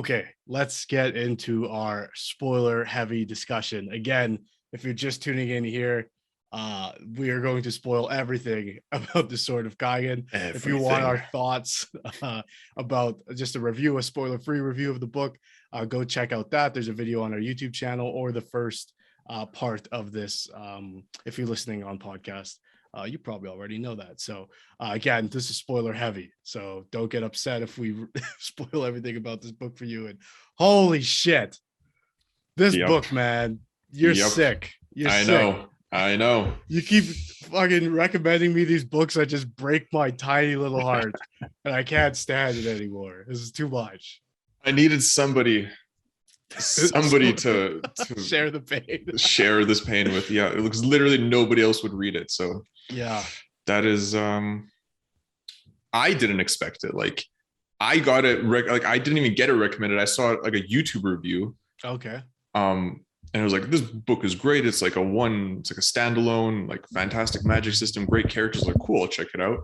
Okay, let's get into our spoiler heavy discussion. Again, if you're just tuning in here, we are going to spoil everything about the Sword of Kaigen. If you want our thoughts about just a spoiler-free review of the book, go check out that. There's a video on our YouTube channel, or the first part of this. If you're listening on podcast, you probably already know that. So again, this is spoiler heavy, so don't get upset if we spoil everything about this book for you. And holy shit, this book, man, you're sick. I know. You keep fucking recommending me these books that just break my tiny little heart, and I can't stand it anymore. This is too much. I needed somebody to share the pain, share this pain with. Yeah, it looks literally nobody else would read it. So yeah, that is I didn't expect it. Like, I got it I didn't even get it recommended. I saw like a YouTube review. Okay. And it was like, this book is great. It's like a standalone, like, fantastic magic system, great characters. Like, cool, I'll check it out.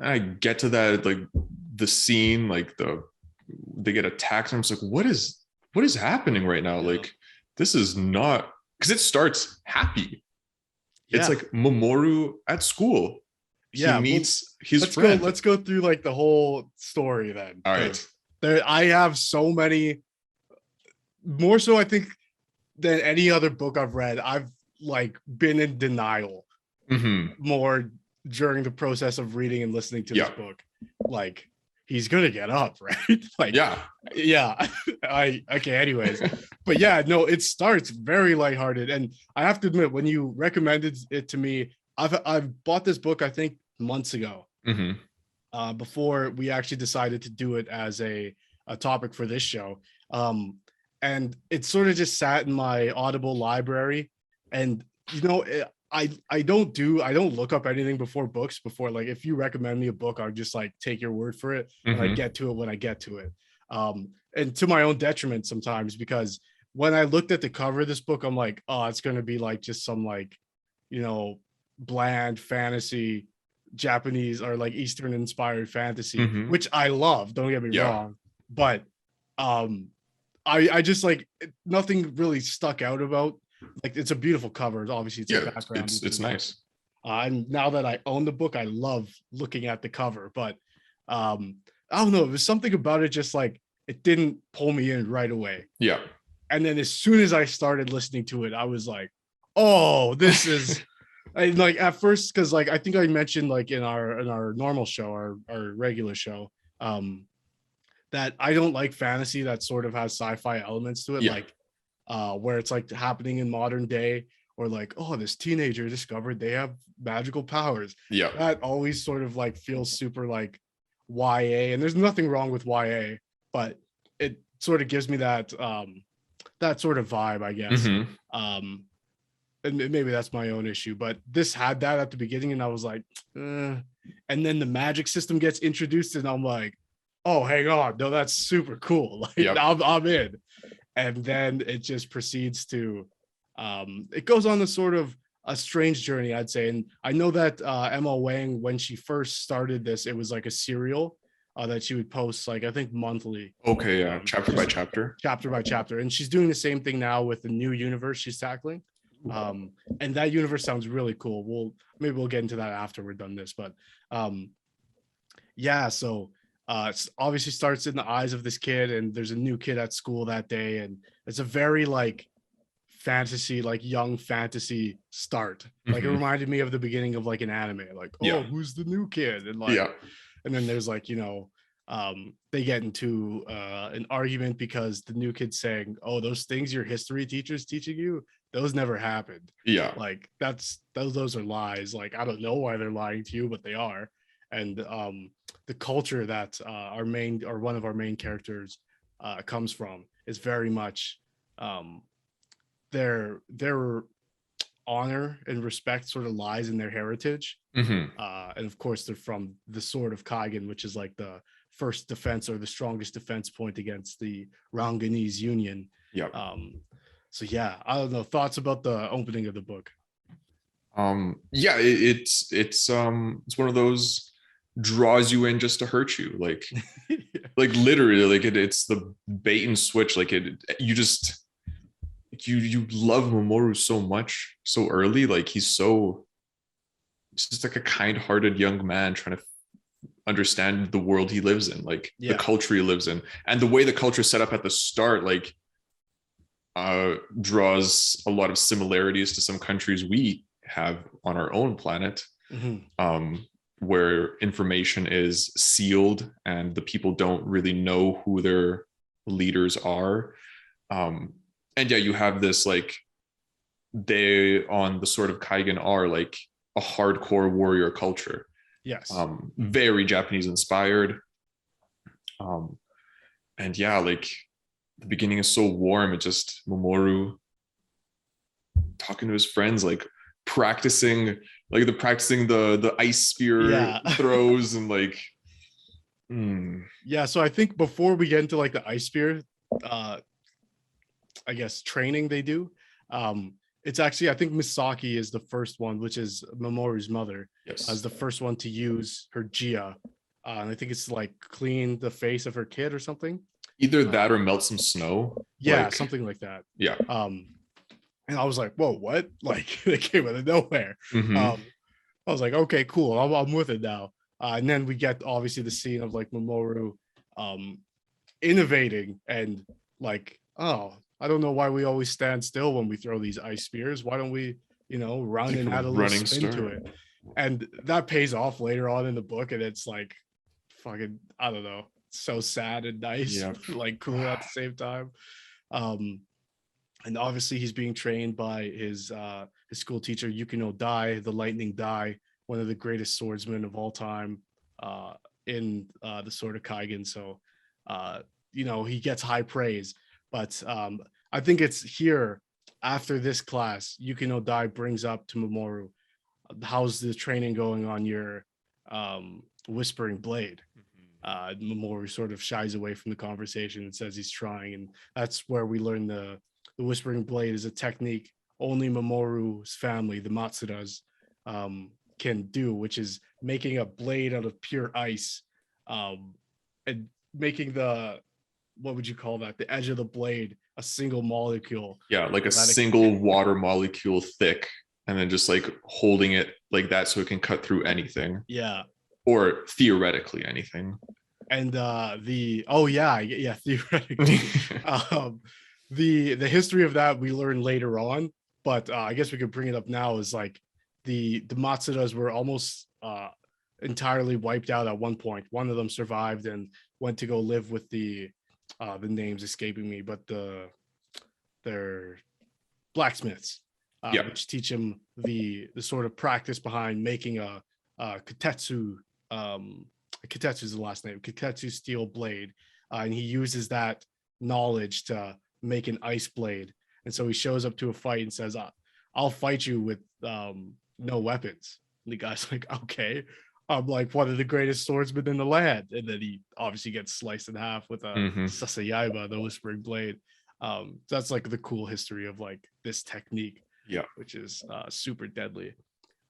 And I get to that, like, the scene, like they get attacked. And I'm just like, what is happening right now? Yeah. Like, this is not, because it starts happy. Yeah. It's like Mamoru at school. Yeah, he meets his friend. Let's go through like the whole story then. All right. I have so many, more so I think than any other book I've read. I've like been in denial more during the process of reading and listening to this book. Like, he's gonna get up, right? Like, yeah. Okay. Anyways, but yeah, no, it starts very lighthearted, and I have to admit, when you recommended it to me, I've bought this book I think months ago, before we actually decided to do it as a topic for this show. And it sort of just sat in my Audible library, and I don't look up anything before, like, if you recommend me a book, I'll just like take your word for it, and I get to it when I get to it, and to my own detriment sometimes, because when I looked at the cover of this book, I'm like, oh, it's going to be like just some like, bland fantasy, Japanese or like Eastern inspired fantasy, which I love, don't get me wrong, but I just like, nothing really stuck out about, like, it's a beautiful cover. Obviously, it's a background. It's nice. And now that I own the book, I love looking at the cover. But I don't know, it was something about it, just like, it didn't pull me in right away. Yeah. And then as soon as I started listening to it, I was like, oh, this is like, at first, because like I think I mentioned like in our normal show, our regular show, that I don't like fantasy that sort of has sci-fi elements to it, like where it's like happening in modern day, or like, oh, this teenager discovered they have magical powers. Yeah, that always sort of like feels super like YA, and there's nothing wrong with YA, but it sort of gives me that that sort of vibe, I guess. And maybe that's my own issue, but this had that at the beginning, and I was like, and then the magic system gets introduced, and I'm like, oh, hang on, no, that's super cool. Like, I'm in. And then it just proceeds to, it goes on a sort of a strange journey, I'd say. And I know that Emma Wang, when she first started this, it was like a serial that she would post, like, I think monthly. Okay, yeah, chapter by chapter. Chapter by chapter. And she's doing the same thing now with the new universe she's tackling. And that universe sounds really cool. Maybe we'll get into that after we're done this. But yeah, so it obviously starts in the eyes of this kid, and there's a new kid at school that day, and it's a very like fantasy, like young fantasy start. Like, it reminded me of the beginning of like an anime, like, oh, who's the new kid? And like, and then there's like, they get into an argument because the new kid's saying, oh, those things your history teacher's teaching you, those never happened. Yeah, like, those are lies. Like, I don't know why they're lying to you, but they are. And the culture that one of our main characters comes from is very much their honor and respect sort of lies in their heritage. And of course, they're from the Sword of Kaigen, which is like the first defense, or the strongest defense point against the Ranganese Union. So yeah, I don't know, thoughts about the opening of the book. It's one of those draws you in just to hurt you. Like literally, like it's the bait and switch. Like you just you love Mamoru so much so early. Like he's just like a kind-hearted young man trying to understand the world he lives in, like the culture he lives in, and the way the culture is set up at the start, like draws a lot of similarities to some countries we have on our own planet, where information is sealed and the people don't really know who their leaders are. And you have this, like, they on the Sword of Kaigen are like a hardcore warrior culture. Yes. Very Japanese inspired. And like the beginning is so warm. It just Mamoru talking to his friends, like practicing the ice spear throws and like. Yeah, so I think before we get into like the ice spear, I guess training they do, it's actually, I think Misaki is the first one, which is Mamoru's mother, as the first one to use her Jia, and I think it's like clean the face of her kid or something. Either that or melt some snow. Something like that. Yeah. And I was like, whoa, what? Like they came out of nowhere. I was like, okay, cool, I'm with it now. And then we get obviously the scene of like Mamoru innovating and like, oh, I don't know why we always stand still when we throw these ice spears. Why don't we, run and add a little spin to it? And that pays off later on in the book. And it's like, fucking, I don't know, so sad and nice, like cool at the same time. And obviously he's being trained by his school teacher, Yukino Dai, the Lightning Dai, one of the greatest swordsmen of all time in the Sword of Kaigen. So, he gets high praise. But I think it's here after this class, Yukino Dai brings up to Mamoru, how's the training going on your Whispering Blade? Mamoru sort of shies away from the conversation and says he's trying. And that's where we learn the Whispering Blade is a technique only Mamoru's family, the Matsudas, can do, which is making a blade out of pure ice and making what would you call that? The edge of the blade, a single molecule. Yeah, like a single water molecule thick, and then just like holding it like that so it can cut through anything. Yeah. Or theoretically anything. And theoretically. The history of that we learn later on, but I guess we could bring it up now, is like the Matsudas were almost entirely wiped out at one point. One of them survived and went to go live with the name's escaping me, but they're blacksmiths, which teach him the sort of practice behind making a katetsu. Katetsu is the last name. Katetsu steel blade, and he uses that knowledge to make an ice blade. And so he shows up to a fight and says, "I'll fight you with no weapons." And the guy's like, "Okay." I'm like one of the greatest swordsmen in the land. And then he obviously gets sliced in half with a sasayaiba, the Whispering Blade. That's like the cool history of like this technique, which is super deadly.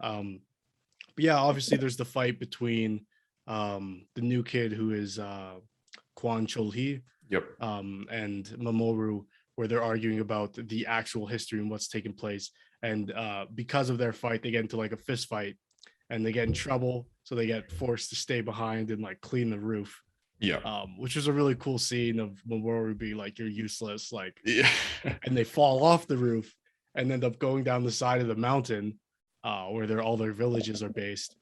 But obviously there's the fight between the new kid who is Quan Cholhee and Mamoru, where they're arguing about the actual history and what's taking place. And because of their fight, they get into like a fist fight and they get in trouble. So they get forced to stay behind and like clean the roof. Which was a really cool scene of Mamoru being like, "You're useless." Like, and they fall off the roof and end up going down the side of the mountain where all their villages are based,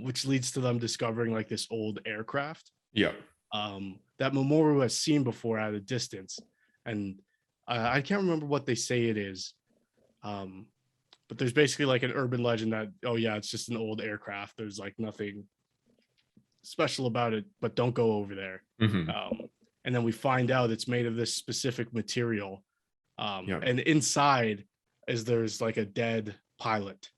which leads to them discovering like this old aircraft. That Mamoru has seen before at a distance. And I can't remember what they say it is. But there's basically like an urban legend that, it's just an old aircraft. There's like nothing special about it, but don't go over there. And then we find out it's made of this specific material. And inside there's like a dead pilot.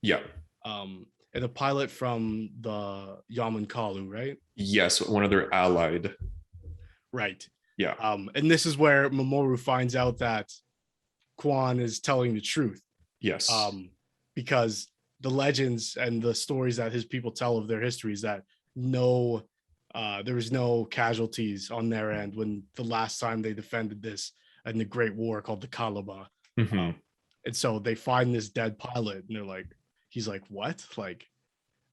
And a pilot from the Yamankalu, right? Yes, one of their allied. Right. And this is where Mamoru finds out that Quan is telling the truth. Because the legends and the stories that his people tell of their histories, that there was no casualties on their end when the last time they defended this in the Great War called the Kalaba. And so they find this dead pilot, and they're like, he's like, what? Like,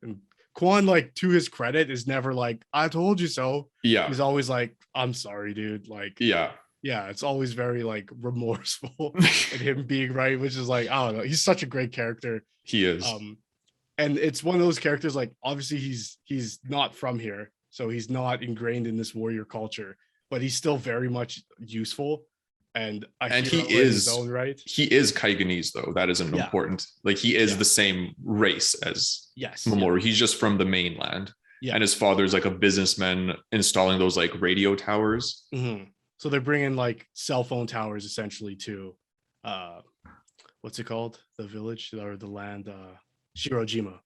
and Quan, like, to his credit, is never like, I told you so. Yeah. He's always like, I'm sorry, dude. Like, yeah, it's always very like remorseful and him being right, which is like, I don't know. He's such a great character. He is. And it's one of those characters, like, obviously he's not from here, so he's not ingrained in this warrior culture, but he's still very much useful. And he is Kaigenese, though. That isn't important. Like, he is the same race as Mamoru. He's just from the mainland. Yeah. And his father's like a businessman installing those like radio towers. So they're bringing like cell phone towers essentially to what's it called? The village or the land, Shirojima.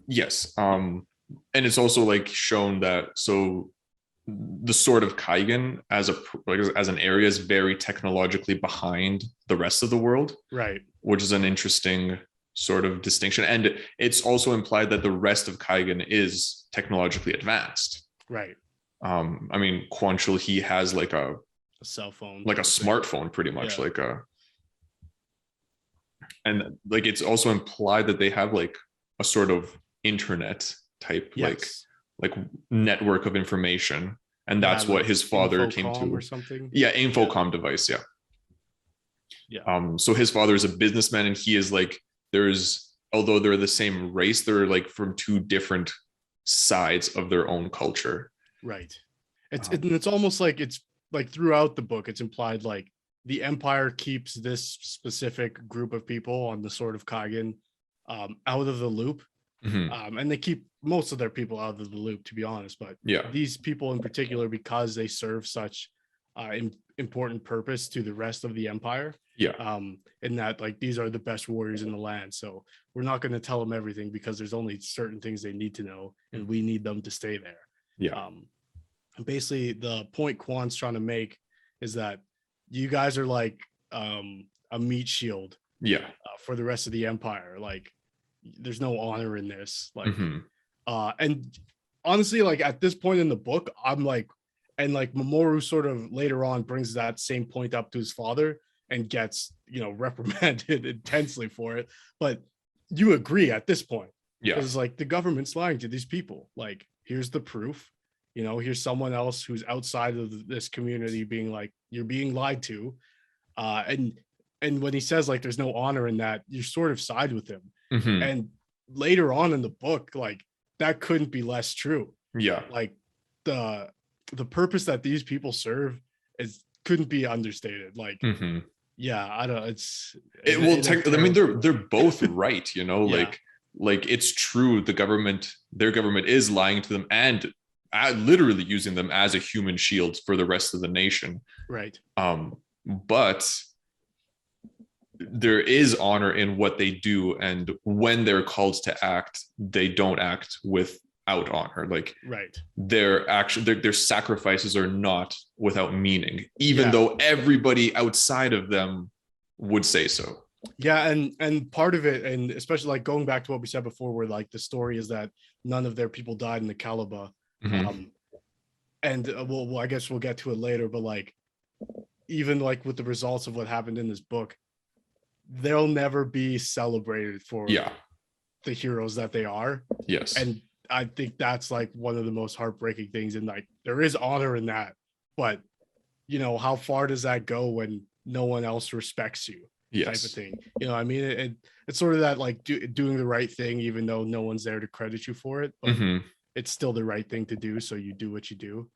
Yes. And it's also like shown that the Sword of Kaigen as an area is very technologically behind the rest of the world, right? Which is an interesting sort of distinction, and it's also implied that the rest of Kaigen is technologically advanced, right? I mean, Quan Chul, he has like a cell phone, like a smartphone, pretty much, and like it's also implied that they have like a sort of internet type, like network of information, and that's what his father came to, or something. Infocom device. So his father is a businessman, and he is like, although they're the same race, they're like from two different sides of their own culture, right? It's almost like, it's like throughout the book it's implied like the Empire keeps this specific group of people on the Sword of Kaigen out of the loop. And they keep most of their people out of the loop, to be honest, but these people in particular, because they serve such important purpose to the rest of the Empire, in that like these are the best warriors in the land, so we're not going to tell them everything because there's only certain things they need to know, and we need them to stay there. Basically the point Quan's trying to make is that you guys are like a meat shield for the rest of the Empire. Like, there's no honor in this, like and honestly, like at this point in the book, I'm like, and like Mamoru sort of later on brings that same point up to his father and gets, reprimanded intensely for it, but you agree at this point, it's like the government's lying to these people. Like, here's the proof, here's someone else who's outside of this community being like, you're being lied to, and when he says like there's no honor in that, you sort of side with him. And later on in the book, like, that couldn't be less true. Like the purpose that these people serve couldn't be understated. Like, I don't know, I mean, they're both right, like it's true, their government is lying to them and literally using them as a human shield for the rest of the nation, right? But there is honor in what they do, and when they're called to act, they don't act without honor. Like, their sacrifices are not without meaning, even though everybody outside of them would say so. And part of it, and especially like going back to what we said before, where like the story is that none of their people died in the Kalaba. And well, I guess we'll get to it later, but like, even like with the results of what happened in this book, they'll never be celebrated for the heroes that they are. And I think that's like one of the most heartbreaking things, and like there is honor in that, but how far does that go when no one else respects you, type of thing? I mean, it's sort of that like doing the right thing even though no one's there to credit you for it, but it's still the right thing to do, so you do what you do.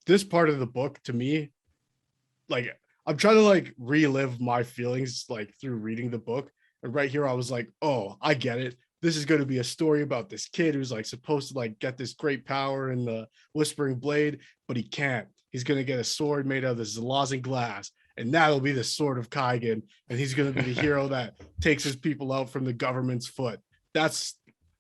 This part of the book, to me, like, I'm trying to like relive my feelings like through reading the book, and right here I was like, oh, I get it. This is going to be a story about this kid who's like supposed to like get this great power in the Whispering Blade, but he can't. He's going to get a sword made out of this Zalazan glass, and that'll be the Sword of Kaigen, and he's going to be the hero that takes his people out from the government's foot. That's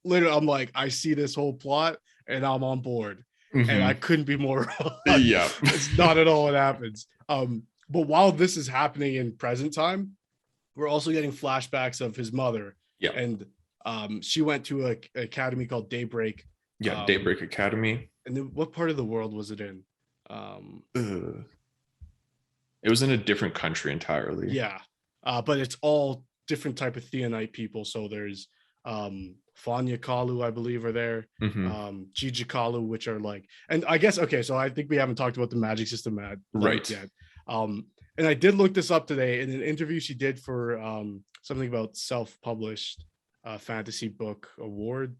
literally, I'm like, I see this whole plot and I'm on board. And I couldn't be more wrong. It's not at all what happens. But while this is happening in present time, we're also getting flashbacks of his mother. And She went to a academy called Daybreak. Yeah, Daybreak Academy. And then what part of the world was it in? It was in a different country entirely. Yeah, but it's all different type of Theonite people. So there's Fanya Kalu, I believe, are there. Jiji Kalu, which are like, and I guess okay. So I think we haven't talked about the magic system right yet. And I did look this up today in an interview she did for something about self-published fantasy book award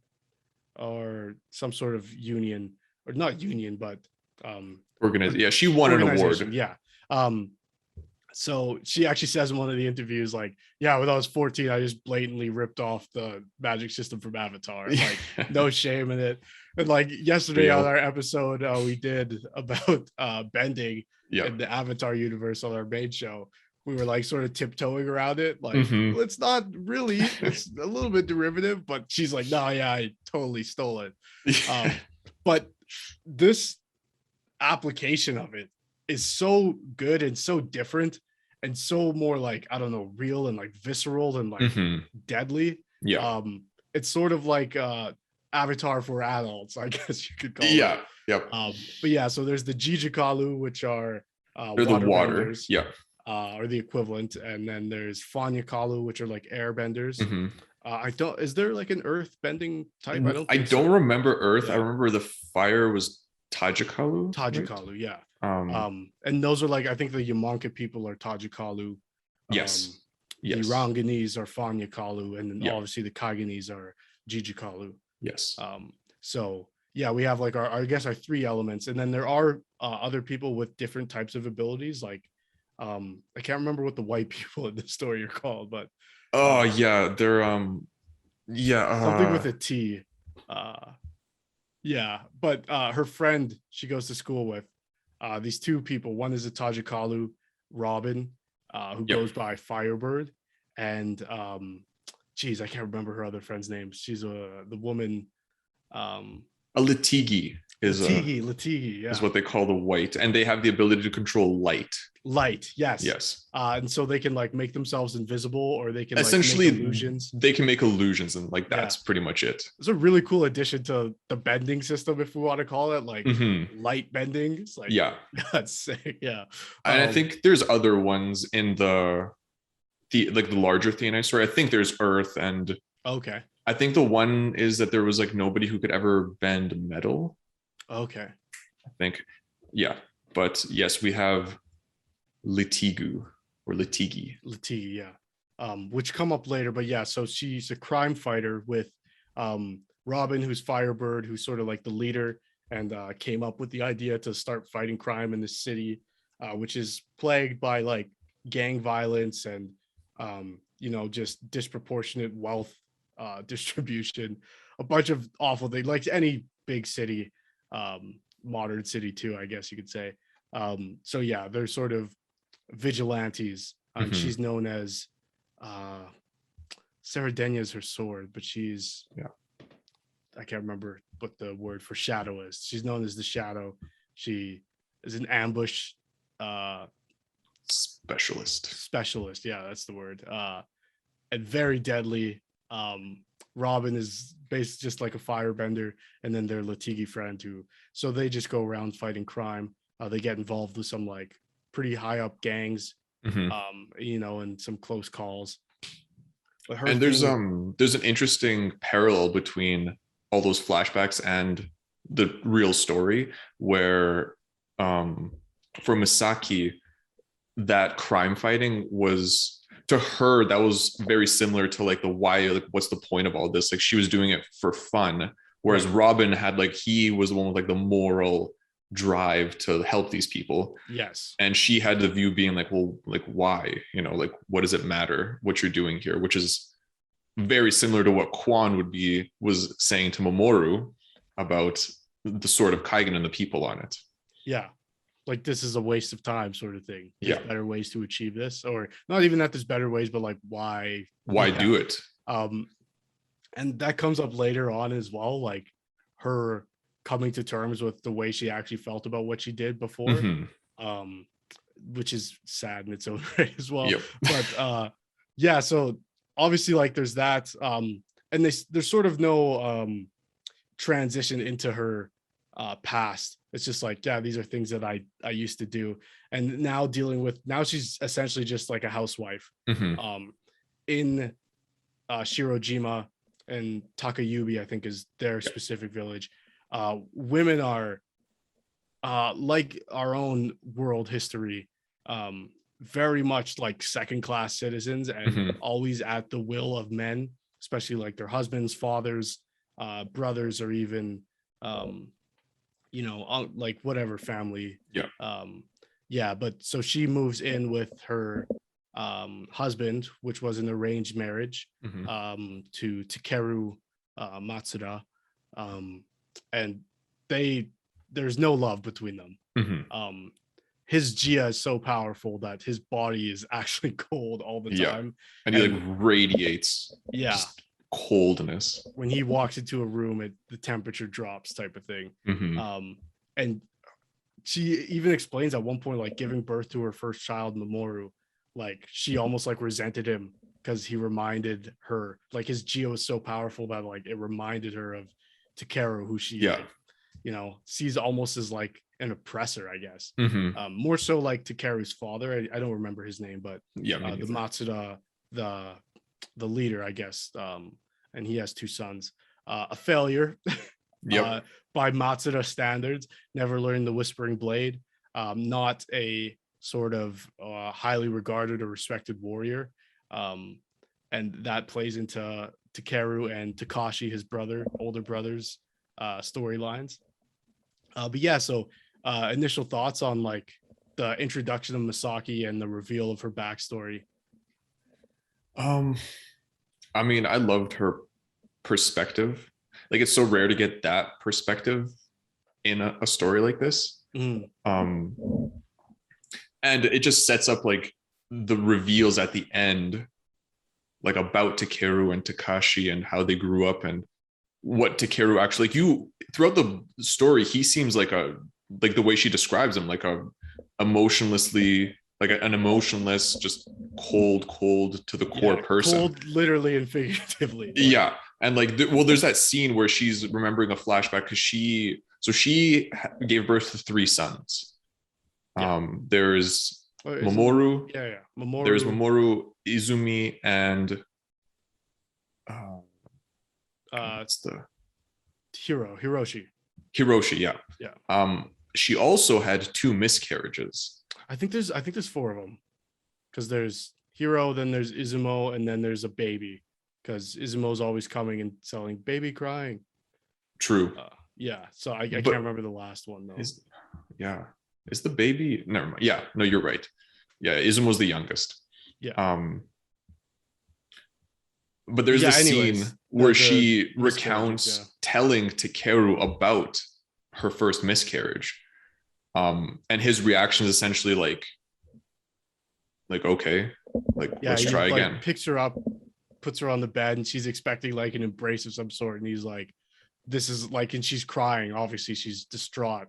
or some sort of union, or not union, but yeah, she won an award. Yeah. So she actually says in one of the interviews, like, yeah, when I was 14, I just blatantly ripped off the magic system from Avatar. Like, no shame in it. And like yesterday on our episode we did about bending in the Avatar universe on our main show, we were like sort of tiptoeing around it. Like, well, it's not really, it's a little bit derivative, but she's like, no, yeah, I totally stole it. But this application of it is so good and so different and so more like, I don't know, real and like visceral and like deadly. Yeah. It's sort of like Avatar for adults, I guess you could call it. Yeah. Yep. But yeah, so there's the Jijikalu, which are they're the water benders, or the equivalent, and then there's Fanya Kalu, which are like air benders. Is there like an earth bending type? I don't remember earth. I remember the fire was Tajikalu. Tajikalu, yeah. And those are like, I think the Yamanka people are Tajikalu. Yes. The Ranganese are Fanya Kalu, and then obviously the Kaigenese are Jijikalu. Yes. So yeah, we have like our 3 elements, and then there are other people with different types of abilities. Like I can't remember what the white people in the story are called, but they're something with a T. But her friend she goes to school with, these 2 people. One is a Tajikalu, Robin, who goes by Firebird, and I can't remember her other friend's name. She's the woman. A Latigi is Latigi, is what they call the white, and they have the ability to control light. Yes. And so they can like make themselves invisible, or they can essentially make illusions. They can make illusions, and like that's pretty much it. It's a really cool addition to the bending system, if we want to call it, like light bending. It's like, that's sick. Yeah. And I think there's other ones in the larger Theonite story. I think there's earth, and I think the one is that there was like nobody who could ever bend metal. Okay. I think, but yes, we have Litigu or Litigi, which come up later. But yeah, so she's a crime fighter with Robin, who's Firebird, who's sort of like the leader, and came up with the idea to start fighting crime in the city, which is plagued by like gang violence and just disproportionate wealth distribution, a bunch of awful things, like any big city, modern city too, I guess you could say. So yeah, they're sort of vigilantes. She's known as Saradenya is her sword, but she's I can't remember what the word for shadow is. She's known as the Shadow. She is an ambush specialist. Yeah, that's the word. And very deadly. Robin is based just like a firebender, and then their Latigi friend so they just go around fighting crime. They get involved with some like pretty high up gangs, and some close calls. And there's an interesting parallel between all those flashbacks and the real story, where for Misaki, that crime fighting was, to her, that was very similar to like the why, like what's the point of all this? Like she was doing it for fun, whereas Robin had like, he was the one with like the moral drive to help these people. Yes. And she had the view being like, well, like why? Like what does it matter what you're doing here? Which is very similar to what Kwan was saying to Mamoru about the Sword of Kaigen and the people on it. Yeah. Like, this is a waste of time sort of thing. There's better ways to achieve this, or not even that there's better ways, but like why do it? And that comes up later on as well, like her coming to terms with the way she actually felt about what she did before, which is sad in its own right as well. But so obviously like there's that. and there's sort of no transition into her past. It's just like, yeah, these are things that I used to do, and now now she's essentially just like a housewife. In Shirojima and Takayubi, I think is their specific village. Women are like our own world history, very much like second class citizens and always at the will of men, especially like their husbands, fathers, brothers, or even like whatever family. But so she moves in with her husband, which was an arranged marriage, to Takeru Matsuda, and there's no love between them. His Jia is so powerful that his body is actually cold all the time, and he like radiates just coldness when he walks into a room. The temperature drops, type of thing. And she even explains at one point, like giving birth to her first child, Mamoru, like she almost like resented him because he reminded her, like his Jia was so powerful that like it reminded her of Takeru, who she sees almost as like an oppressor, I guess. More so like Takeru's father. I don't remember his name, but the Matsuda, the leader, I guess. And he has two sons. A failure by Matsuda standards. Never learned the Whispering Blade. Not a sort of highly regarded or respected warrior. And that plays into Takeru and Takashi, his older brother's storylines. But yeah, so initial thoughts on like the introduction of Misaki and the reveal of her backstory. I mean, I loved her perspective. Like, it's so rare to get that perspective in a story like this. And it just sets up like the reveals at the end, like about Takeru and Takashi and how they grew up and what Takeru actually, like, throughout the story, he seems like the way she describes him, like an emotionless, just cold to the core person. Cold, literally and figuratively. Yeah. And like, there's that scene where she's remembering a flashback because she gave birth to 3 sons. There's Mamoru. Mamoru. There's Mamoru, Izumi, and it's the Hiroshi. She also had 2 miscarriages. I think there's 4 of them, because there's Hiro, then there's Izumo, and then there's a baby, because Izumo's always coming and selling baby crying. True. So I can't remember the last one though. Is the baby? Never mind. Yeah, no, you're right. Yeah, Izumo's the youngest. But there's a scene where she recounts telling Takeru about her first miscarriage. And his reaction is essentially like okay, let's try again. Picks her up, puts her on the bed, and she's expecting like an embrace of some sort, and he's like, this is like, and she's crying, obviously she's distraught.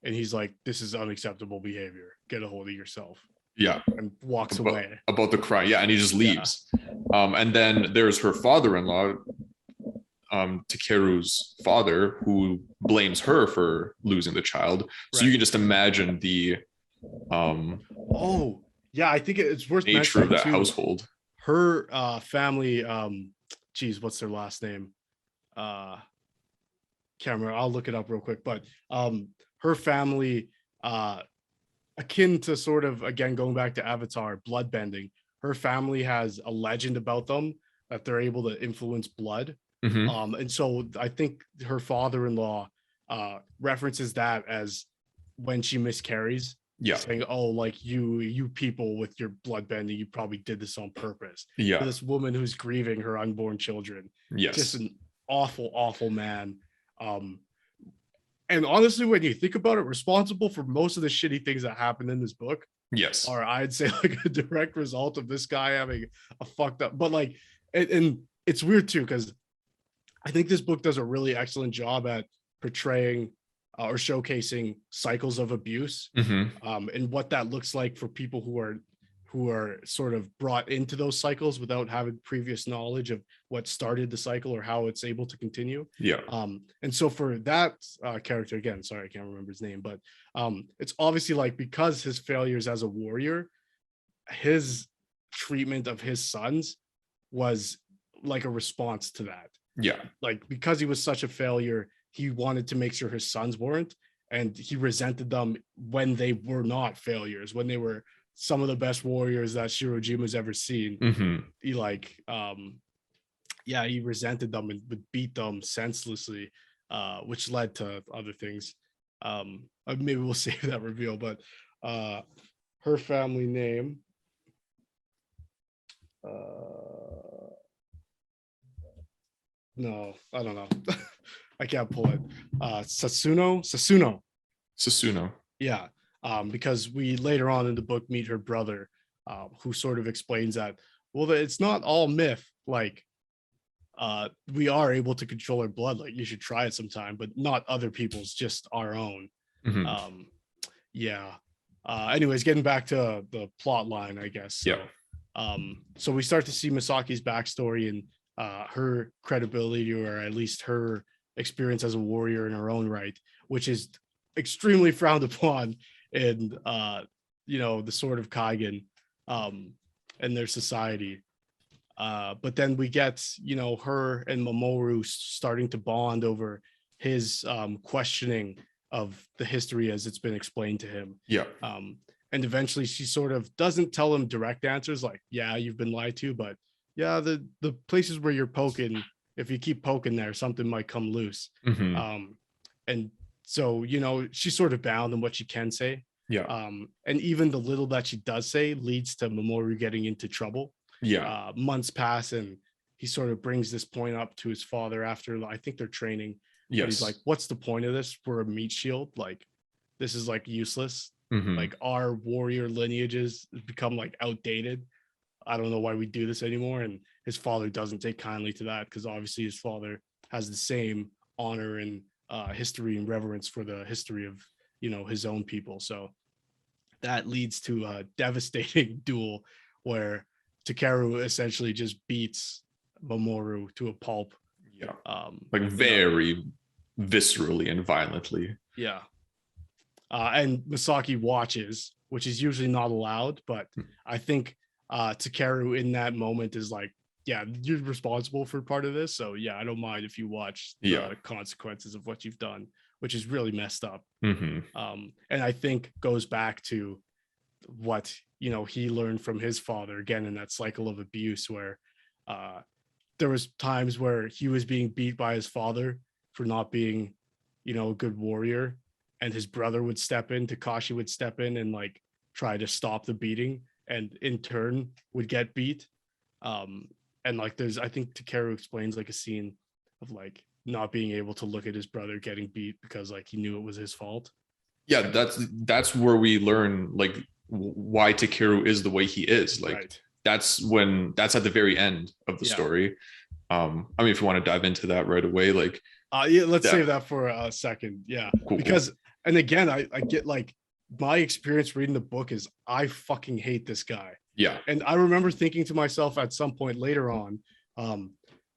And he's like, this is unacceptable behavior, get a hold of yourself. And walks away about the cry. And he just leaves. And then there's her father-in-law, Takeru's father, who blames her for losing the child. So you can just imagine the I think it's worth nature of that too, household. Her family, what's their last name? Camera, I'll look it up real quick. But her family, akin to sort of, again, going back to Avatar, bloodbending, her family has a legend about them that they're able to influence blood. And so I think her father-in-law references that as when she miscarries, saying, oh, like you people with your bloodbending, you probably did this on purpose. For this woman who's grieving her unborn children. Just an awful man. And honestly, when you think about it, responsible for most of the shitty things that happen in this book are, I'd say, like a direct result of this guy having a fucked up, but like, and it's weird too, because I think this book does a really excellent job at portraying or showcasing cycles of abuse, and what that looks like for people who are sort of brought into those cycles without having previous knowledge of what started the cycle or how it's able to continue. Yeah. And so for that character, again, sorry, I can't remember his name, but it's obviously like, because his failures as a warrior, his treatment of his sons was like a response to that. Yeah. Like, because he was such a failure, he wanted to make sure his sons weren't, and he resented them when they were not failures, when they were some of the best warriors that Shirojima's ever seen. He like he resented them and would beat them senselessly, which led to other things. Maybe we'll save that reveal, but her family name, no, I don't know. I can't pull it. Sasuno. Yeah. Because we later on in the book meet her brother, who sort of explains that, well, it's not all myth. Like, we are able to control our blood. Like, you should try it sometime, but not other people's, just our own. Anyways, getting back to the plot line, I guess. So, so we start to see Misaki's backstory and her credibility, or at least her experience as a warrior in her own right, which is extremely frowned upon in the Sword of Kaigen and their society. But then we get her and Mamoru starting to bond over his questioning of the history as it's been explained to him. And eventually she sort of doesn't tell him direct answers like, yeah, you've been lied to, but yeah, the places where you're poking, if you keep poking there, something might come loose. And so, she's sort of bound in what she can say. And even the little that she does say leads to Mamoru getting into trouble. Months pass, and he sort of brings this point up to his father after, I think, they're training. But he's like, what's the point of this? We're a meat shield. Like, this is like useless. Like, our warrior lineages become like outdated. I don't know why we do this anymore. And his father doesn't take kindly to that, because obviously his father has the same honor and history and reverence for the history of his own people. So that leads to a devastating duel where Takeru essentially just beats Mamoru to a pulp. Very viscerally and violently. And Misaki watches, which is usually not allowed, but I think Takeru in that moment is like, yeah, you're responsible for part of this, so yeah, I don't mind if you watch the consequences of what you've done, which is really messed up. And I think goes back to what he learned from his father, again, in that cycle of abuse, where there was times where he was being beat by his father for not being a good warrior, and his brother would step in, Takashi would step in and like try to stop the beating, and in turn would get beat. And like I think Takeru explains like a scene of like not being able to look at his brother getting beat because like he knew it was his fault. That's where we learn like why Takeru is the way he is. Like that's at the very end of the story. I mean, if you want to dive into that right away, like let's save that for a second. Because and again, I get like, my experience reading the book is I fucking hate this guy. And I remember thinking to myself at some point later on,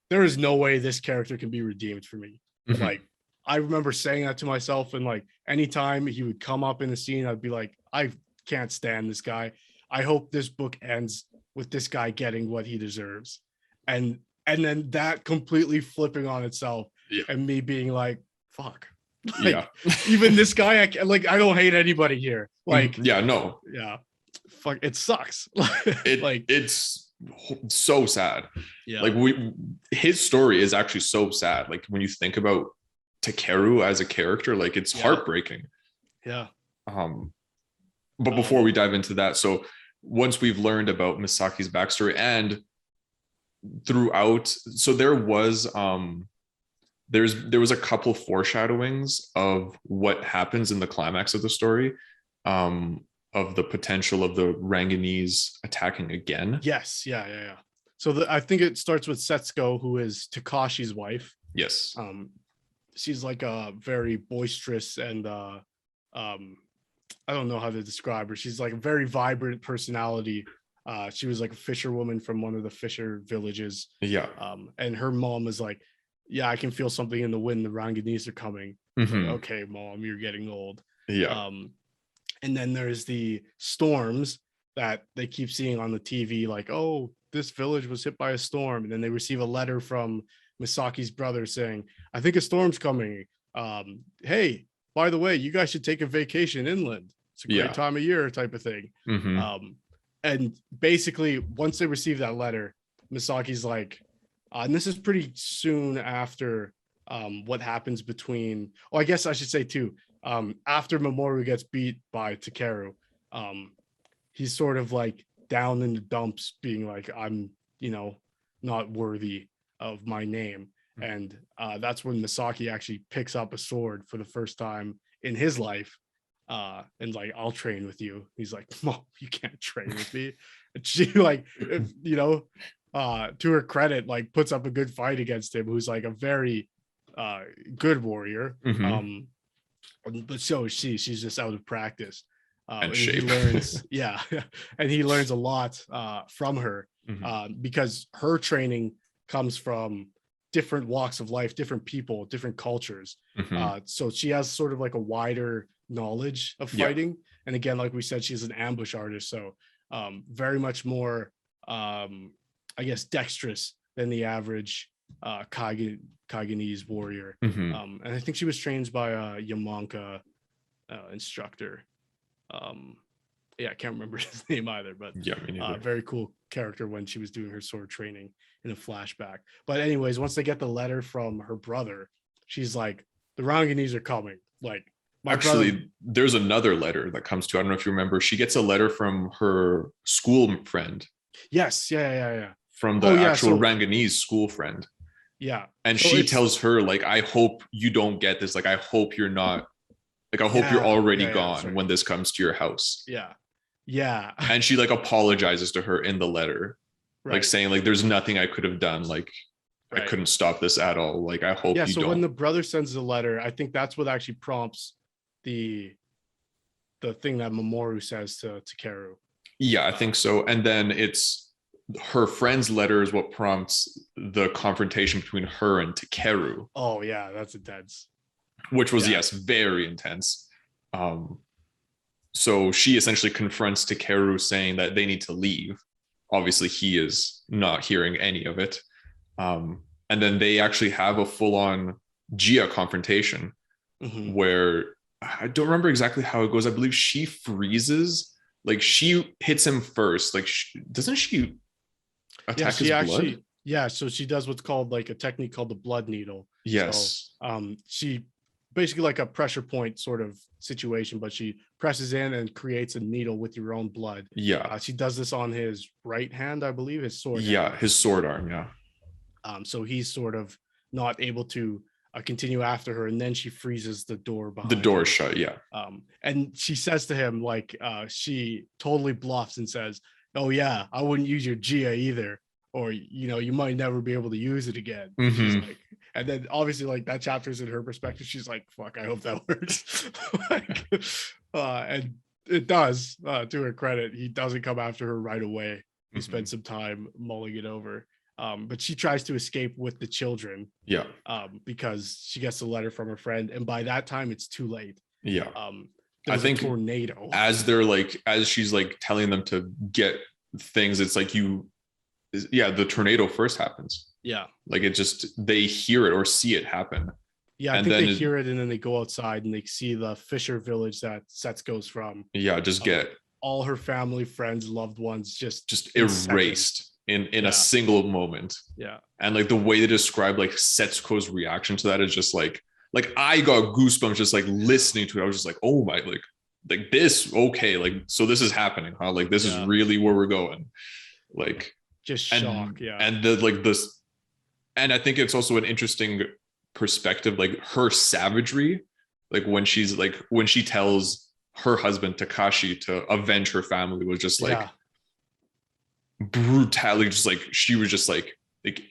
there is no way this character can be redeemed for me. Like, I remember saying that to myself, and like anytime he would come up in the scene, I'd be like, I can't stand this guy. I hope this book ends with this guy getting what he deserves. And then that completely flipping on itself, and me being like, fuck. Like, even this guy, I don't hate anybody here. Like, fuck, it sucks. It's so sad. Like, his story is actually so sad. Like, when you think about Takeru as a character, like, it's heartbreaking. But before we dive into that, so once we've learned about Misaki's backstory, and throughout, so there was a couple foreshadowings of what happens in the climax of the story, of the potential of the Ranganese attacking again. So I think it starts with Setsuko, who is Takashi's wife. She's like a very boisterous and I don't know how to describe her. She's like a very vibrant personality, She was like a fisherwoman from one of the fisher villages. Yeah. And her mom was like, yeah, I can feel something in the wind. The Ranganese are coming. It's like, okay, mom, you're getting old. Yeah. And then there's the storms that they keep seeing on the TV, like, oh, this village was hit by a storm. And then they receive a letter from Misaki's brother saying, I think a storm's coming. Hey, by the way, you guys should take a vacation inland. It's a great time of year type of thing. And basically, once they receive that letter, Misaki's like, and this is pretty soon after what happens between, oh, I guess I should say too, after Mamoru gets beat by Takeru, he's sort of like down in the dumps being like, I'm, not worthy of my name. And that's when Misaki actually picks up a sword for the first time in his life. And like, I'll train with you. He's like, Mom, you can't train with me. And she like, to her credit, like puts up a good fight against him, who's like a very good warrior. But so she's just out of practice. And he learns, and he learns a lot from her because her training comes from different walks of life, different people, different cultures. So she has sort of like a wider knowledge of fighting. And again, like we said, she's an ambush artist, so very much more I guess dexterous than the average Kaigenese warrior. And I think she was trained by a Yamanka instructor. I can't remember his name either, but very cool character when she was doing her sword training in a flashback. But anyways, once they get the letter from her brother, she's like, the Ranganese are coming. Like, there's another letter that comes to, I don't know if you remember, she gets a letter from her school friend. Yes. Yeah. From the actual Ranganese school friend. Yeah. And so she tells her, like, I hope you don't get this. Like, I hope you're not, like, I hope you're already gone when this comes to your house. Yeah. And she like apologizes to her in the letter, like saying like, there's nothing I could have done. Like, I couldn't stop this at all. Like, I hope you don't. When the brother sends the letter, I think that's what actually prompts the thing that Mamoru says to Takeru. Yeah, I think so. And then it's her friend's letter is what prompts the confrontation between her and Takeru. Oh yeah, that's intense. Which was very intense. So she essentially confronts Takeru saying that they need to leave. Obviously, he is not hearing any of it. And then they actually have a full-on Gia confrontation where I don't remember exactly how it goes. I believe she freezes. Like, she hits him first. Like, doesn't she attack his blood? Yeah, so she does what's called like a technique called the blood needle. Yes. So, she basically like a pressure point sort of situation, but she presses in and creates a needle with your own blood. Yeah. She does this on his right hand, I believe, his sword. Yeah, his sword arm. Yeah. So he's sort of not able to continue after her, and then she freezes the door behind the door shut. Yeah. And she says to him, like, she totally bluffs and says, oh yeah, I wouldn't use your Gia either, or you might never be able to use it again. She's like, and then obviously like that chapter's in her perspective, she's like, fuck, I hope that works. And it does. To her credit, he doesn't come after her right away. He spends some time mulling it over. But she tries to escape with the children. Yeah. Because she gets a letter from her friend, and by that time it's too late. Yeah. I think a tornado. As she's like telling them to get things, it's like the tornado first happens. Yeah. Like they hear it or see it happen. Yeah, I think they hear it, and then they go outside and they see the fisher village that Setsuko's from. Yeah, get all her family, friends, loved ones just erased in a single moment. Yeah. And like the way they describe like Setsuko's reaction to that is just like I got goosebumps just like listening to it. I was just like, oh my, like this, okay, like so this is happening, huh? Like this is really where we're going. Like just shock. Yeah. And and I think it's also an interesting perspective, like her savagery, like when she tells her husband Takashi to avenge her family was just like brutality, just like she was just like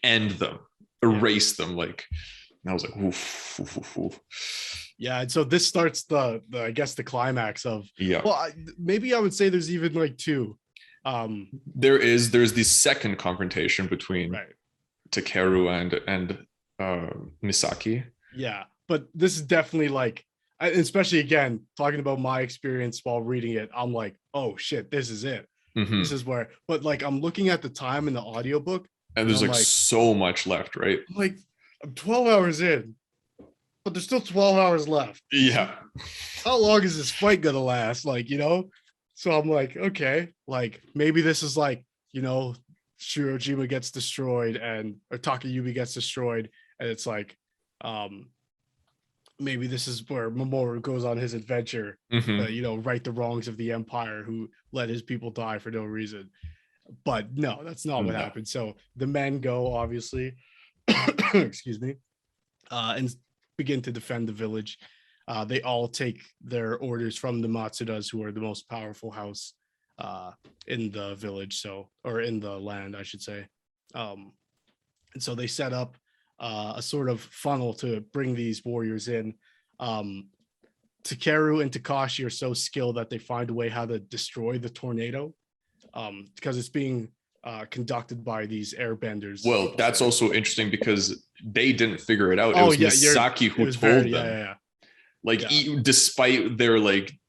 end them, erase them, like. And I was like, oof, oof, oof, oof. Yeah, and so this starts the I guess the climax of maybe I would say there's even like two. There's the second confrontation between Right. Takeru and Misaki. Yeah, but this is definitely like, especially again talking about my experience while reading it, I'm like, oh shit, this is it. Mm-hmm. This is where, but like I'm looking at the time in the audiobook And and there's like so much left, right? I'm 12 hours in, but there's still 12 hours left. Yeah. How long is this fight gonna last? Like, so I'm like, okay, like maybe this is like, Shirojima gets destroyed or Takayubi gets destroyed, and it's like, maybe this is where Mamoru goes on his adventure, right the wrongs of the empire who let his people die for no reason. But no, that's not what happened. So the men go, obviously, excuse me, and begin to defend the village. They all take their orders from the Matsudas, who are the most powerful house in the village, or in the land, I should say. And so they set up a sort of funnel to bring these warriors in. Takeru and Takashi are so skilled that they find a way how to destroy the tornado, because it's being conducted by these airbenders. Well, that's also interesting because they didn't figure it out. Oh, it was Misaki who told them. Despite their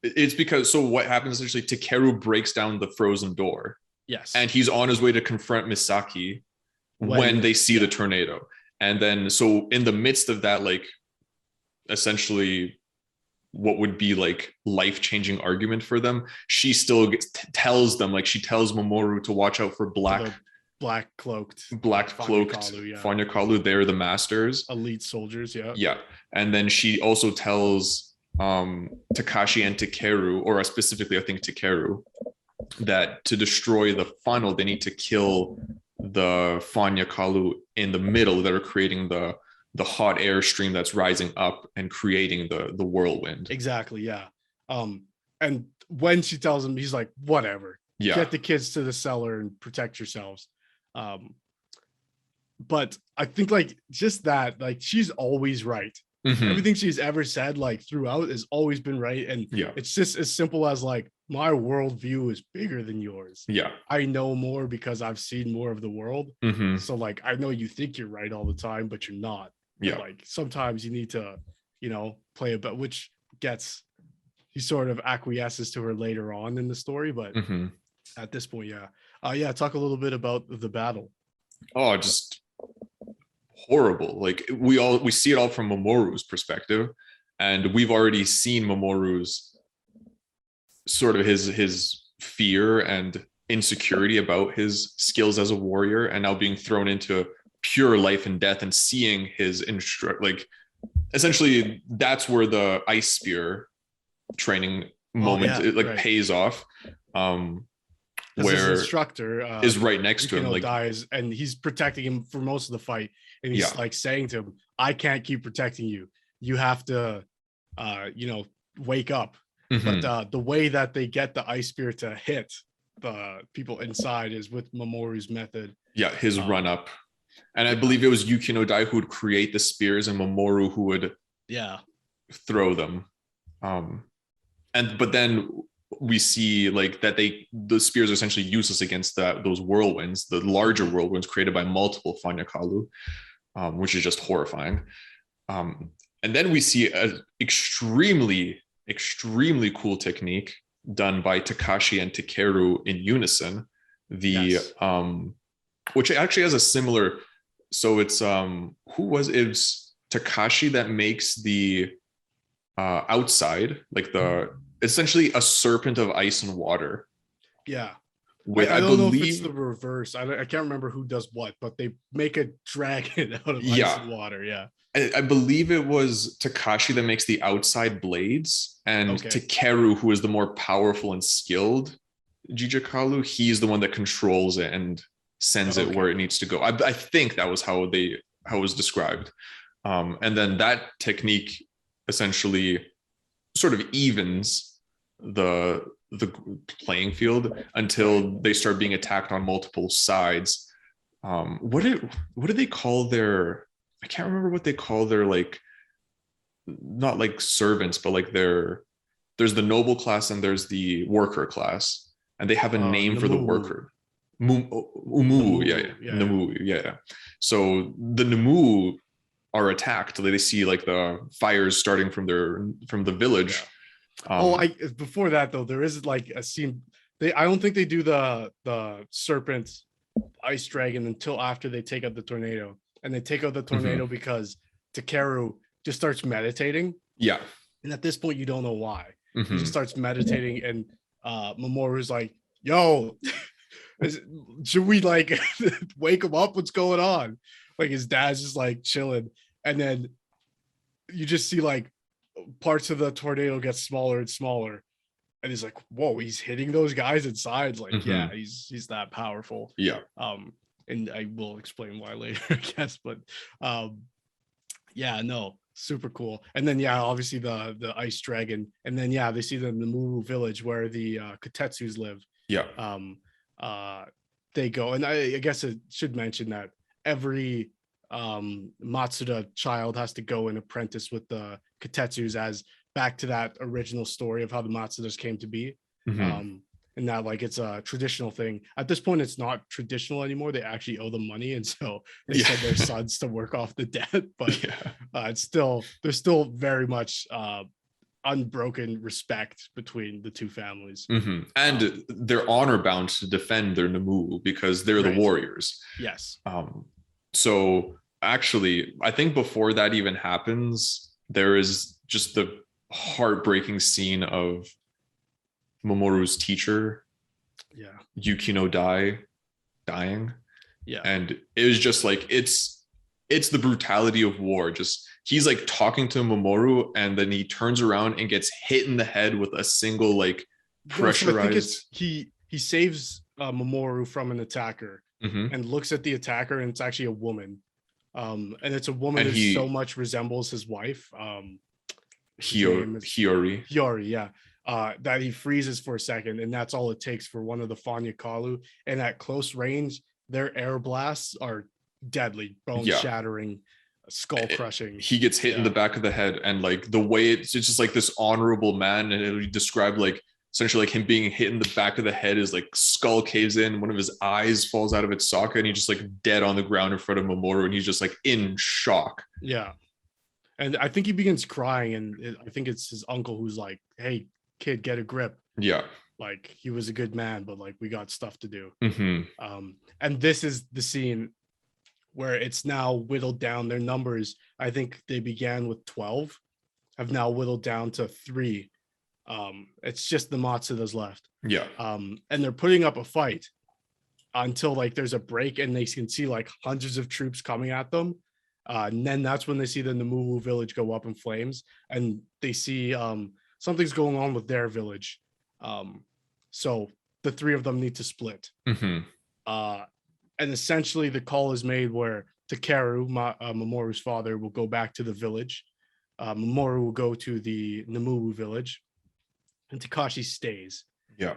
it's because, so what happens essentially, Takeru breaks down the frozen door. Yes. And he's on his way to confront Misaki when they see the tornado. And then, so in the midst of that, essentially what would be life-changing argument for them, she still tells Mamoru to watch out for black cloaked Fanyakalu. They're the masters, elite soldiers. Yeah. And then she also tells Takashi and Takeru, or specifically I think Takeru, that to destroy the funnel they need to kill the Fanyakalu in the middle that are creating the hot air stream that's rising up and creating the whirlwind. Exactly, yeah. And when she tells him, he's like, whatever. Yeah. Get the kids to the cellar and protect yourselves. But I think just that, she's always right. Mm-hmm. Everything she's ever said throughout has always been right. And it's just as simple as my worldview is bigger than yours. Yeah. I know more because I've seen more of the world. Mm-hmm. So I know you think you're right all the time, but you're not. Yeah. Sometimes you need to, play a bit, which he sort of acquiesces to her later on in the story. But at this point, talk a little bit about the battle. Oh, just horrible. We see it all from Mamoru's perspective, and we've already seen Mamoru's sort of his fear and insecurity about his skills as a warrior, and now being thrown into pure life and death and seeing his essentially that's where the ice spear training moment pays off, where his instructor is right next to him, dies, and he's protecting him for most of the fight, and he's saying to him, I can't keep protecting you, you have to wake up. Mm-hmm. But the way that they get the ice spear to hit the people inside is with Mamoru's method. His run up. And I believe it was Yukino Dai who would create the spears and Mamoru who would throw them. But then we see that the spears are essentially useless against those whirlwinds, the larger whirlwinds created by multiple Fanyakalu, which is just horrifying. And then we see an extremely cool technique done by Takashi and Takeru in unison. Which actually has a similar. So it's it's Takashi that makes the outside, essentially a serpent of ice and water. Yeah. I don't know if it's the reverse. I can't remember who does what, but they make a dragon out of ice and water. Yeah. I believe it was Takashi that makes the outside blades, and Takeru, who is the more powerful and skilled Jijikalu, he's the one that controls it and sends it where it needs to go. I think that was how it was described. And then that technique essentially sort of evens the playing field until they start being attacked on multiple sides. What do they call their? I can't remember what they call their not servants, but there's the noble class and there's the worker class. and they have a name for the Namu. worker. Umu, yeah. Namu, yeah. So the Namu are attacked. They see like the fires starting from the village. Yeah. Before that though, there is like a scene. I don't think they do the serpent ice dragon until after they take out the tornado, and they take out the tornado because Takeru just starts meditating. Yeah. And at this point, you don't know why. He Mm-hmm. just starts meditating, and Mamoru's like, "Yo, should we like wake him up? What's going on?" Like his dad's just like chilling, and then you just see like parts of the tornado get smaller and smaller, and he's like, "Whoa, he's hitting those guys inside." Like, yeah, he's that powerful. Yeah. And I will explain why later, I guess. But yeah, no, super cool. And then yeah, obviously the ice dragon, and then yeah, they see them in the Muru village where the Kotetsus live. Yeah. They go, and I guess it should mention that every Matsuda child has to go and apprentice with the Kotetsus, as back to that original story of how the Matsudas came to be. And that like it's a traditional thing. At this point, it's not traditional anymore. They actually owe them money, and so they send their sons to work off the debt. But it's still, there's still very much unbroken respect between the two families. And they're honor bound to defend their Namu because they're the warriors. Yes. So actually, I think before that even happens, there is just the heartbreaking scene of Mamoru's teacher, Yukino dying. Yeah. And it was just like, it's the brutality of war. Just he's like talking to Mamoru, and then he turns around and gets hit in the head with a single like pressurized. So I think he saves Mamoru from an attacker and looks at the attacker, and it's actually a woman. And it's a woman who so much resembles his wife. Hiyori, yeah. That he freezes for a second, and that's all it takes for one of the Fanya Kalu. And at close range, their air blasts are deadly, bone shattering, skull crushing. He gets hit in the back of the head, and like the way it's just like this honorable man, and it'll describe like essentially like him being hit in the back of the head, is like skull caves in, one of his eyes falls out of its socket, and he's just like dead on the ground in front of Mamoru, and he's just like in shock. Yeah. And I think he begins crying, and I think it's his uncle who's like, "Hey, kid, get a grip." Yeah. Like, he was a good man, but like, we got stuff to do. And this is the scene where it's now whittled down. Their numbers, I think they began with 12, have now whittled down to 3. It's just the Matsudas left. Yeah. And they're putting up a fight until like there's a break, and they can see like hundreds of troops coming at them. And then that's when they see the Namumu village go up in flames, and they see something's going on with their village. So the 3 of them need to split. And essentially the call is made where Takeru, Mamoru's father, will go back to the village. Mamoru will go to the Namumu village, and Takashi stays. Yeah.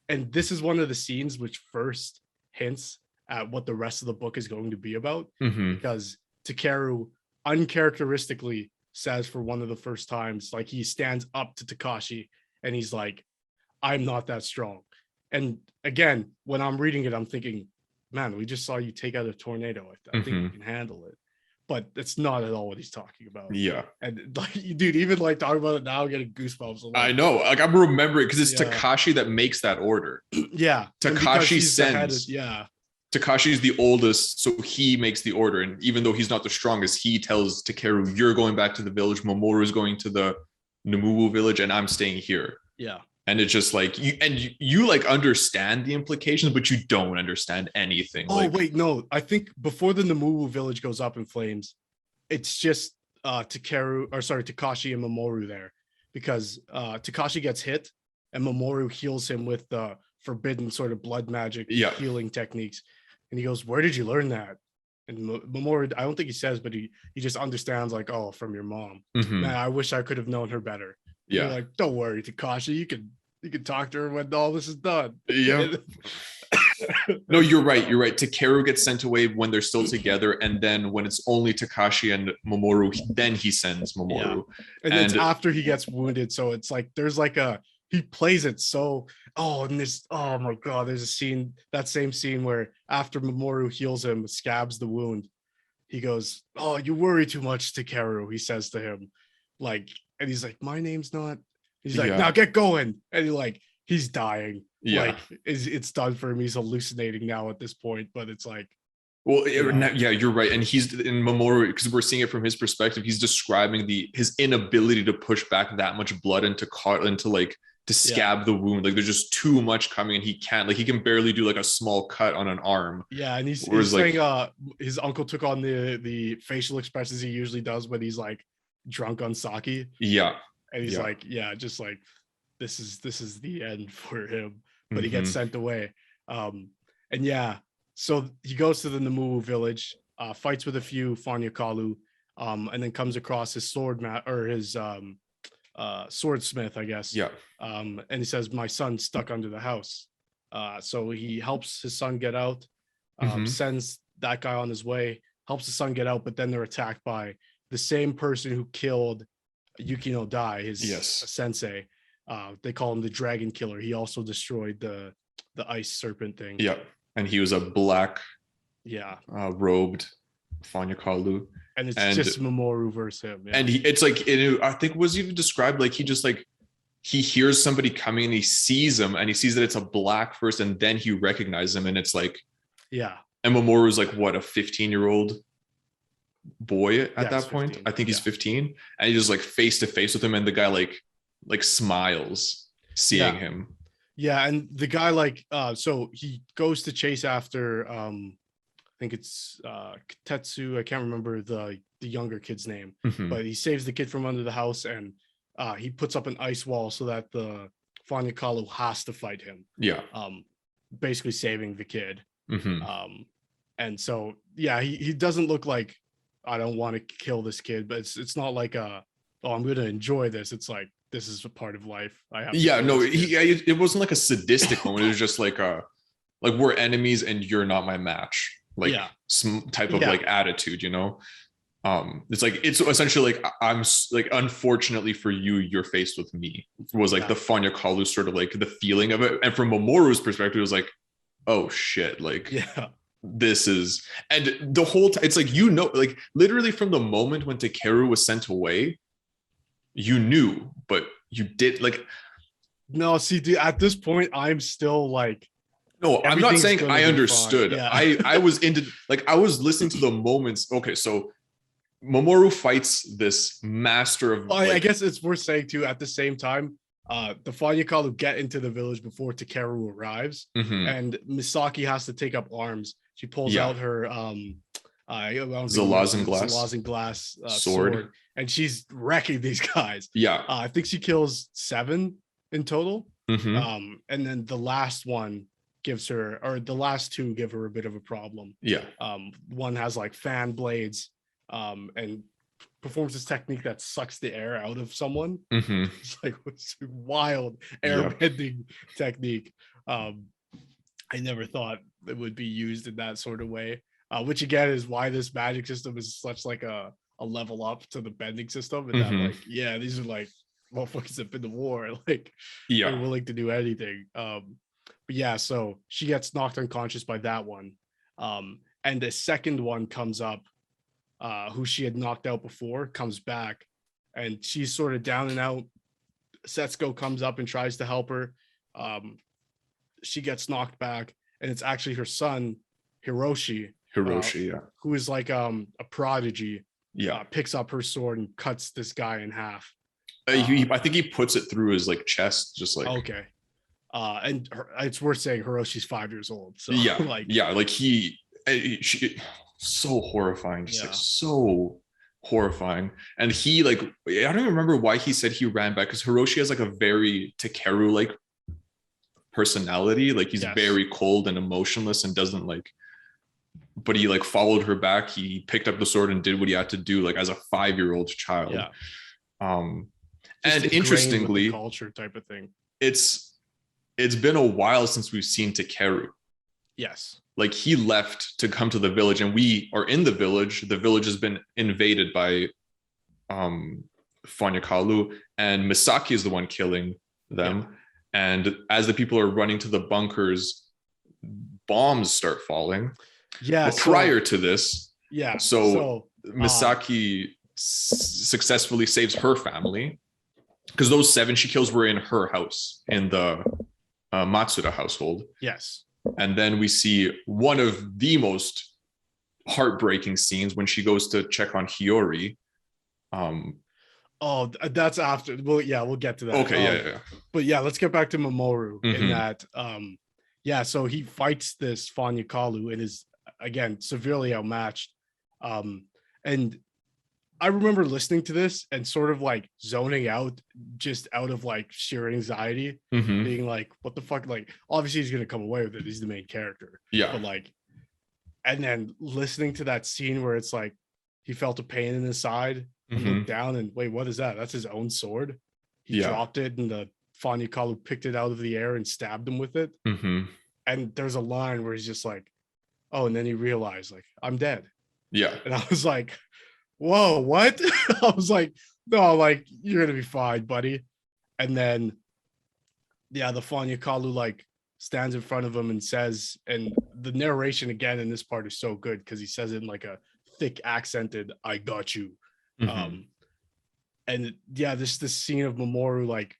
And this is one of the scenes which first hints at what the rest of the book is going to be about, because Takeru uncharacteristically says for one of the first times, like, he stands up to Takashi and he's like, "I'm not that strong." And again, when I'm reading it, I'm thinking, man, we just saw you take out a tornado. I think you can handle it. But that's not at all what he's talking about. Yeah. And like, dude, even like talking about it now, I'm getting goosebumps. Like, I know. Like, I'm remembering because it's Takashi that makes that order. Yeah. Takashi sends. Takashi's the oldest, so he makes the order. And even though he's not the strongest, he tells Takeru, "You're going back to the village. Mamoru is going to the Namumu village, and I'm staying here." Yeah. And it's just like you like understand the implications, but you don't understand anything. Oh, like, wait, no. I think before the Namumu village goes up in flames, it's just Takashi and Mamoru there, because Takashi gets hit and Mamoru heals him with the forbidden sort of blood magic healing techniques. And he goes, "Where did you learn that?" And Mamoru, I don't think he says, but he just understands, like, "Oh, from your mom." Man, I wish I could have known her better. Yeah. You're like, "Don't worry, Takashi, you can talk to her when all this is done." Yeah. No, you're right. Takeru gets sent away when they're still together, and then when it's only Takashi and Mamoru, then he sends Mamoru. And it's after he gets wounded, so it's like there's like a he plays it so. Oh, and this, oh my god, there's a scene, that same scene where after Mamoru heals him, scabs the wound, he goes, "Oh, you worry too much, Takeru," he says to him, like, and he's like, "My name's not." He's like, "Now get going," and he's dying. Yeah. Like, it's done for him. He's hallucinating now at this point, but it's like, Well, you know, yeah, you're right. And he's in Mamoru, because we're seeing it from his perspective. He's describing his inability to push back that much blood into like to scab the wound. Like there's just too much coming, and he can't. Like he can barely do like a small cut on an arm. Yeah, and he's like, saying his uncle took on the facial expressions he usually does when he's like drunk on sake. Yeah, and he's like, yeah, just like this is the end for him. But he gets sent away. And yeah, so he goes to the Namu village, fights with a few Fanyakalu, and then comes across his his swordsmith, I guess. Yeah. And he says, "My son's stuck under the house." So he helps his son get out, sends that guy on his way, helps his son get out, but then they're attacked by the same person who killed Yukino Dai, his sensei. They call him the Dragon Killer. He also destroyed the ice serpent thing. Yeah, and he was a black, robed Fanyakalu. And it's just Mamoru versus him. Yeah. And it's like, I think it was even described like he hears somebody coming and he sees him and he sees that it's a black first, and then he recognizes him, and it's like, yeah. And Mamoru's like what, a 15-year-old boy at that point? 15. I think he's 15, and he's just like face to face with him, and the guy like smiles seeing him. Yeah, and the guy so he goes to chase after I think it's Tetsu. I can't remember the younger kid's name, but he saves the kid from under the house, and he puts up an ice wall so that the Fanyakalu has to fight him. Yeah. Basically saving the kid. And so he doesn't look like, I don't want to kill this kid, but it's not like I'm gonna enjoy this. It's like, this is a part of life. I have. Yeah, no, it wasn't like a sadistic moment. It was just like we're enemies and you're not my match. Like some type of like attitude, you know. It's like, it's essentially like, I'm like, unfortunately for you, you're faced with me, was like the Fanyakalu sort of like the feeling of it. And from Mamoru's perspective, it was like, oh shit, like this is, and the whole time it's like, you know, like literally from the moment when Takeru was sent away, you knew, but you did like, no, see, dude, at this point I'm still like, no, I'm not saying I understood. I was into, like, I was listening to the moments. Okay, so Mamoru fights this master of. I guess it's worth saying too. At the same time, the Fanyakalu get into the village before Takeru arrives, and Misaki has to take up arms. She pulls out her Zalazin sword, and she's wrecking these guys. Yeah, I think she kills 7 in total. And then the last one gives her, or the last 2 give her a bit of a problem. Yeah. One has like fan blades, and performs this technique that sucks the air out of someone. It's like, it's a wild airbending technique. I never thought it would be used in that sort of way, which again is why this magic system is such like a level up to the bending system. And that like, these are like motherfuckers that have been to war, like they're willing to do anything. But yeah, so she gets knocked unconscious by that one. And the second one comes up, who she had knocked out before, comes back, and she's sort of down and out. Setsuko comes up and tries to help her. She gets knocked back, and it's actually her son, Hiroshi, who is like a prodigy. Picks up her sword and cuts this guy in half. I think he puts it through his like chest, just like, okay. And it's worth saying Hiroshi's 5 years old. So like she so horrifying, just like so horrifying. And he like, I don't even remember why he said he ran back, because Hiroshi has like a very Takeru like personality. Like he's very cold and emotionless and doesn't like, but he like followed her back. He picked up the sword and did what he had to do, like as a 5-year-old child. And interestingly, culture type of thing. It's been a while since we've seen Takeru. Yes. Like he left to come to the village, and we are in the village. The village has been invaded by Fanyakalu, and Misaki is the one killing them. And as the people are running to the bunkers, bombs start falling. Yeah. But prior to this, So Misaki successfully saves her family, because those 7 she kills were in her house, in the Matsuda household. Yes. And then we see one of the most heartbreaking scenes when she goes to check on Hiyori. That's after. Well, yeah, we'll get to that. Okay, yeah. But yeah, let's get back to Mamoru in Mhm. that. So he fights this Fanyakalu and is again severely outmatched. And I remember listening to this and sort of like zoning out, just out of like sheer anxiety, Mhm. being like, what the fuck? Like, obviously he's gonna come away with it. He's the main character. Yeah. But like, and then listening to that scene where it's like he felt a pain in his side and Mhm. looked down and wait, what is that? That's his own sword. He Yeah. dropped it and the Fanyakalu picked it out of the air and stabbed him with it. Mhm. And there's a line where he's just like, oh, and then he realized like, I'm dead. Yeah. And I was like, whoa, what? I was like, no, like, you're gonna be fine, buddy. And then yeah, the Fanyakalu like stands in front of him and says, and the narration again in this part is so good because he says it in like a thick accented, I got you. Mhm. And yeah, this scene of Mamoru like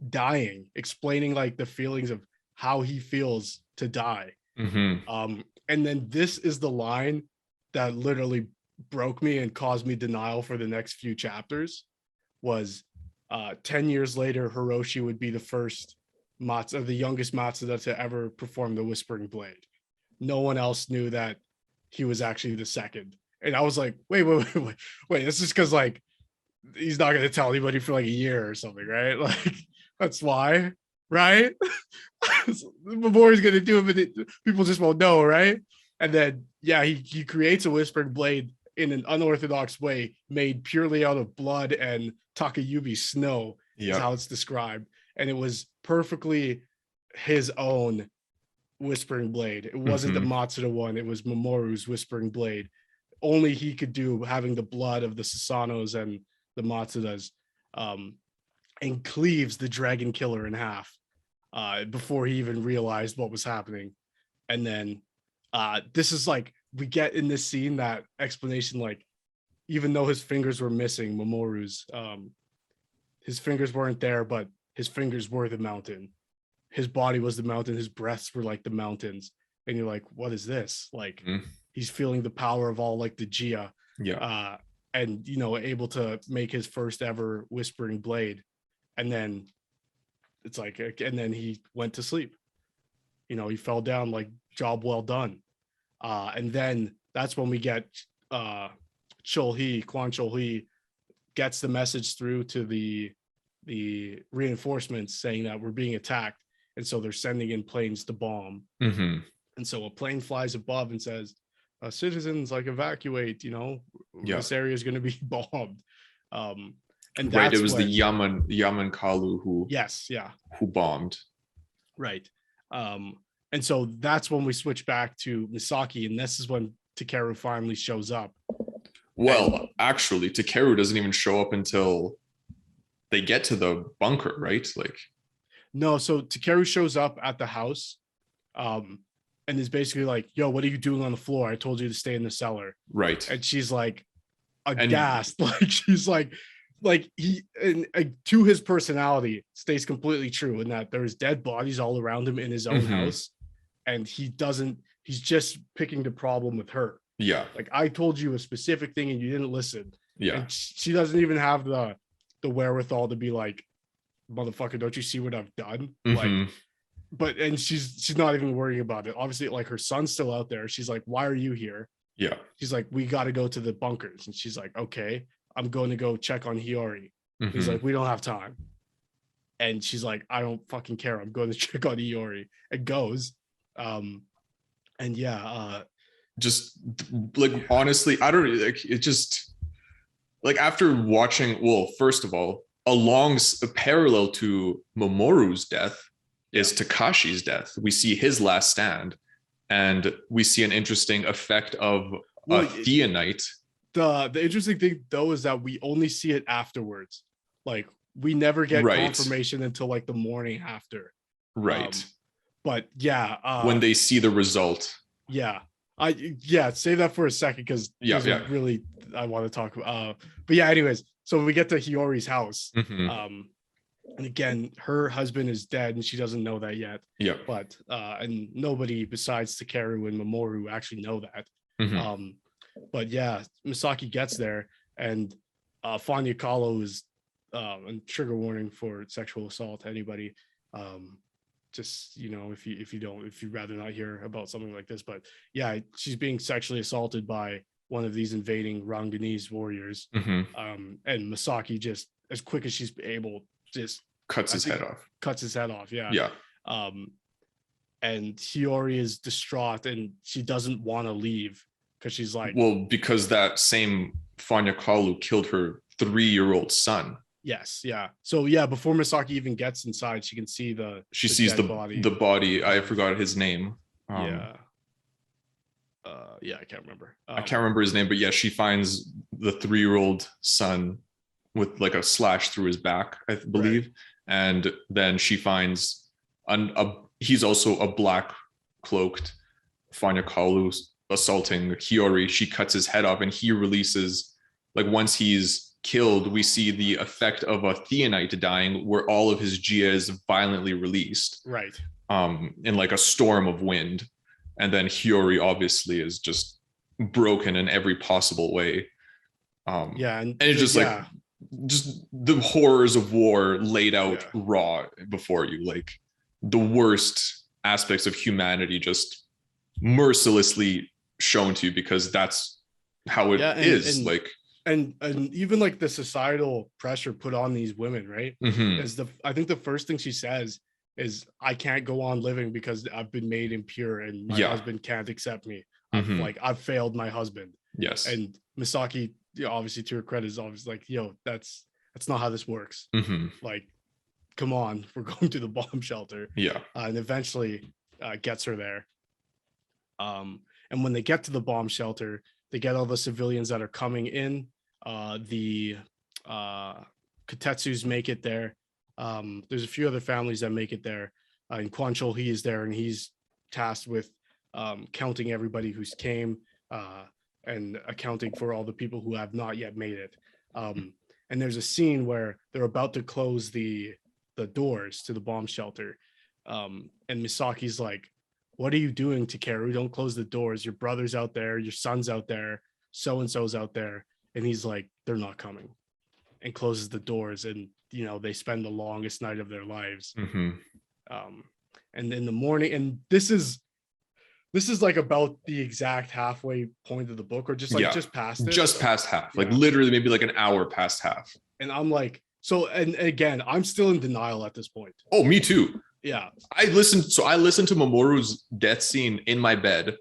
dying, explaining like the feelings of how he feels to die. Mhm. And then this is the line that literally broke me and caused me denial for the next few chapters. Was 10 years later, Hiroshi would be the first Matsuda, the youngest Matsuda to ever perform the Whispering Blade. No one else knew that he was actually the second. And I was like, wait, this is because like he's not gonna tell anybody for like a year or something, right? Like that's why, right? Before he's gonna do it, but people just won't know, right? And then yeah, he creates a Whispering Blade in an unorthodox way, made purely out of blood and Takayubi snow, is how it's described. And it was perfectly his own Whispering Blade. It wasn't the Matsuda one, it was Mamoru's Whispering Blade. Only he could do, having the blood of the Susanos and the Matsudas, and cleaves the dragon killer in half before he even realized what was happening. And then this is like, we get in this scene that explanation, like, even though his fingers were missing, Mamoru's, his fingers weren't there, but his fingers were the mountain. His body was the mountain. His breaths were like the mountains. And you're like, what is this? Like, he's feeling the power of all like the Jia. Yeah. And, you know, able to make his first ever Whispering Blade. And then it's like, and then he went to sleep. You know, he fell down, like, job well done. And then that's when we get Kwan Chol-hee gets the message through to the reinforcements saying that we're being attacked. And so they're sending in planes to bomb. Mm-hmm. And so a plane flies above and says, citizens, like, evacuate, you know, this area is going to be bombed. And that's right, it was the Yaman Kalu who bombed. Right. And so that's when we switch back to Misaki, and this is when Takeru finally shows up. Well, actually, Takeru doesn't even show up until they get to the bunker, right? Like, no, so Takeru shows up at the house, and is basically like, yo, what are you doing on the floor? I told you to stay in the cellar. Right. And she's like aghast. Like, she's like he, and to his personality, stays completely true in that there's dead bodies all around him in his own house. And he's just picking the problem with her. Yeah. Like, I told you a specific thing and you didn't listen. Yeah. And she doesn't even have the wherewithal to be like, motherfucker, don't you see what I've done? Like, but, and she's not even worrying about it. Obviously, like, her son's still out there. She's like, why are you here? Yeah. She's like, we got to go to the bunkers. And she's like, okay, I'm going to go check on Hiyori. He's like, we don't have time. And she's like, I don't fucking care. I'm going to check on Hiyori. And goes. And yeah, just like, honestly, I don't like it. Just like, after watching, well, first of all, a parallel to Mamoru's death is Takashi's death. We see his last stand, and we see an interesting effect of Theonite. The interesting thing though is that we only see it afterwards. Like, we never get Right. confirmation until like the morning after. Right. But yeah, When they see the result. yeah, save that for a second because there's a really I want to talk about. But yeah, anyways, so we get to Hiyori's house. And again, her husband is dead, and she doesn't know that yet. Yeah. But and nobody besides Takeru and Mamoru actually know that. But yeah, Misaki gets there, and Fanya Kahlo is and trigger warning for sexual assault. Anybody, just if you'd rather not hear about something like this, but yeah, she's being sexually assaulted by one of these invading Ranganese warriors. And Misaki, just as quick as she's able, just cuts his head off. Yeah. And Hiyori is distraught, and she doesn't want to leave because she's like, well, because that same Fanya Kahlo killed her 3-year-old son. Yes, yeah. So yeah, before Misaki even gets inside, she can see the body. I forgot his name. I can't remember. I can't remember his name, but yeah, she finds the 3-year-old son with like a slash through his back, I believe. Right. And then she finds he's also a black cloaked Fanya Kahlo assaulting Hiyori. She cuts his head off, and he releases, like, once he's killed, we see the effect of a theonite dying, where all of his Jia is violently released, right, in like a storm of wind. And then Hiyori obviously is just broken in every possible way. And it's just like just the horrors of war laid out raw before you, like the worst aspects of humanity just mercilessly shown to you, because that's how it is. And even like the societal pressure put on these women, right? Is I think the first thing she says is, I can't go on living because I've been made impure and my husband can't accept me. I've failed my husband. Yes. And Misaki, obviously, to her credit, is obviously like, that's not how this works. Like, come on, we're going to the bomb shelter. And eventually gets her there. And when they get to the bomb shelter, they get all the civilians that are coming in. The Kotetsus make it there. There's a few other families that make it there. And Kwanchol, he is there, and he's tasked with counting everybody who's came and accounting for all the people who have not yet made it. And there's a scene where they're about to close the doors to the bomb shelter. And Misaki's like, what are you doing, Takeru? Don't close the doors. Your brother's out there. Your son's out there. So-and-so's out there. And he's like, they're not coming. And closes the doors. And, they spend the longest night of their lives. And in the morning, and this is like about the exact halfway point of the book, or just past it. Just past half. Like literally maybe like an hour past half. And I'm like, and again, I'm still in denial at this point. Oh, me too. Yeah. I listened to Mamoru's death scene in my bed,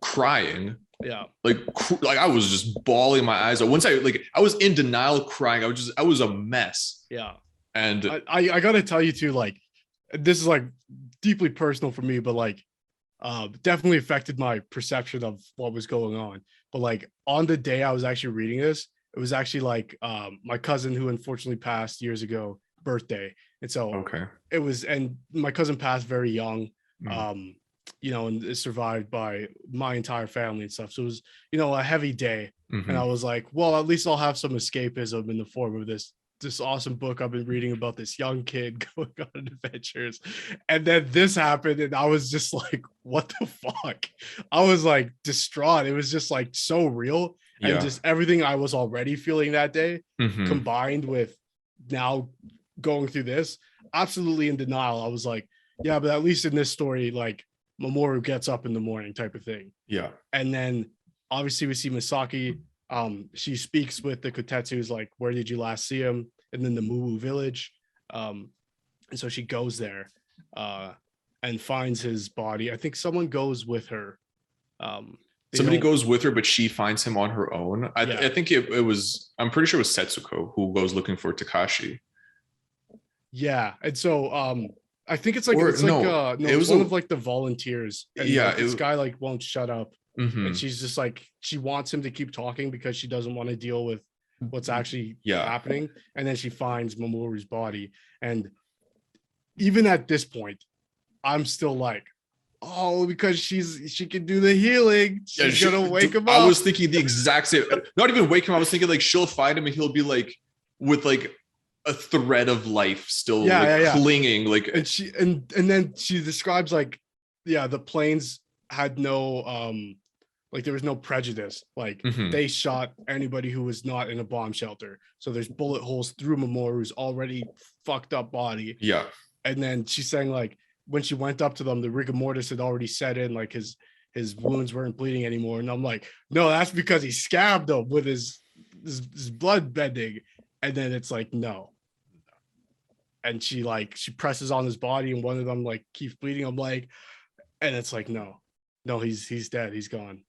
crying. Yeah. Like I was just bawling my eyes out. Once I was in denial, crying. I was a mess. Yeah. And I gotta tell you too, like, this is like deeply personal for me, but like definitely affected my perception of what was going on. But like on the day I was actually reading this, it was actually like my cousin, who unfortunately passed years ago, birthday. And so it was, and my cousin passed very young, and is survived by my entire family and stuff. So it was, a heavy day. And I was like, well, at least I'll have some escapism in the form of this awesome book I've been reading about this young kid going on adventures. And then this happened, and I was just like, what the fuck? I was like distraught. It was just like so real. And just everything I was already feeling that day, combined with now going through this, absolutely in denial. I was like, yeah, but at least in this story, like, Mamoru gets up in the morning type of thing. Yeah. And then obviously we see Misaki. She speaks with the Kotetsus, like, where did you last see him? And then the Muwu village. And so she goes there and finds his body. I think someone goes with her. Somebody goes with her, but she finds him on her own. I think it was, I'm pretty sure it was Setsuko who goes looking for Takashi. Yeah. And so I think it was one of like the volunteers. And this guy like won't shut up. And she's just like, she wants him to keep talking because she doesn't want to deal with what's actually Yeah. happening. And then she finds Mamoru's body. And even at this point, I'm still like, oh, because she can do the healing. She's gonna wake him up. I was thinking the exact same. Not even wake him. I was thinking like she'll find him and he'll be like with like a thread of life still clinging. Like, and she and then she describes like, yeah, the planes had no like there was no prejudice. Like they shot anybody who was not in a bomb shelter. So there's bullet holes through Mamoru's already fucked up body. Yeah. And then she's saying like when she went up to them, the rigor mortis had already set in, like his wounds weren't bleeding anymore. And I'm like, no, that's because he scabbed them with his blood bending. And then it's like, no. And she presses on his body and one of them like keeps bleeding. I'm like, and it's like, no, he's dead. He's gone.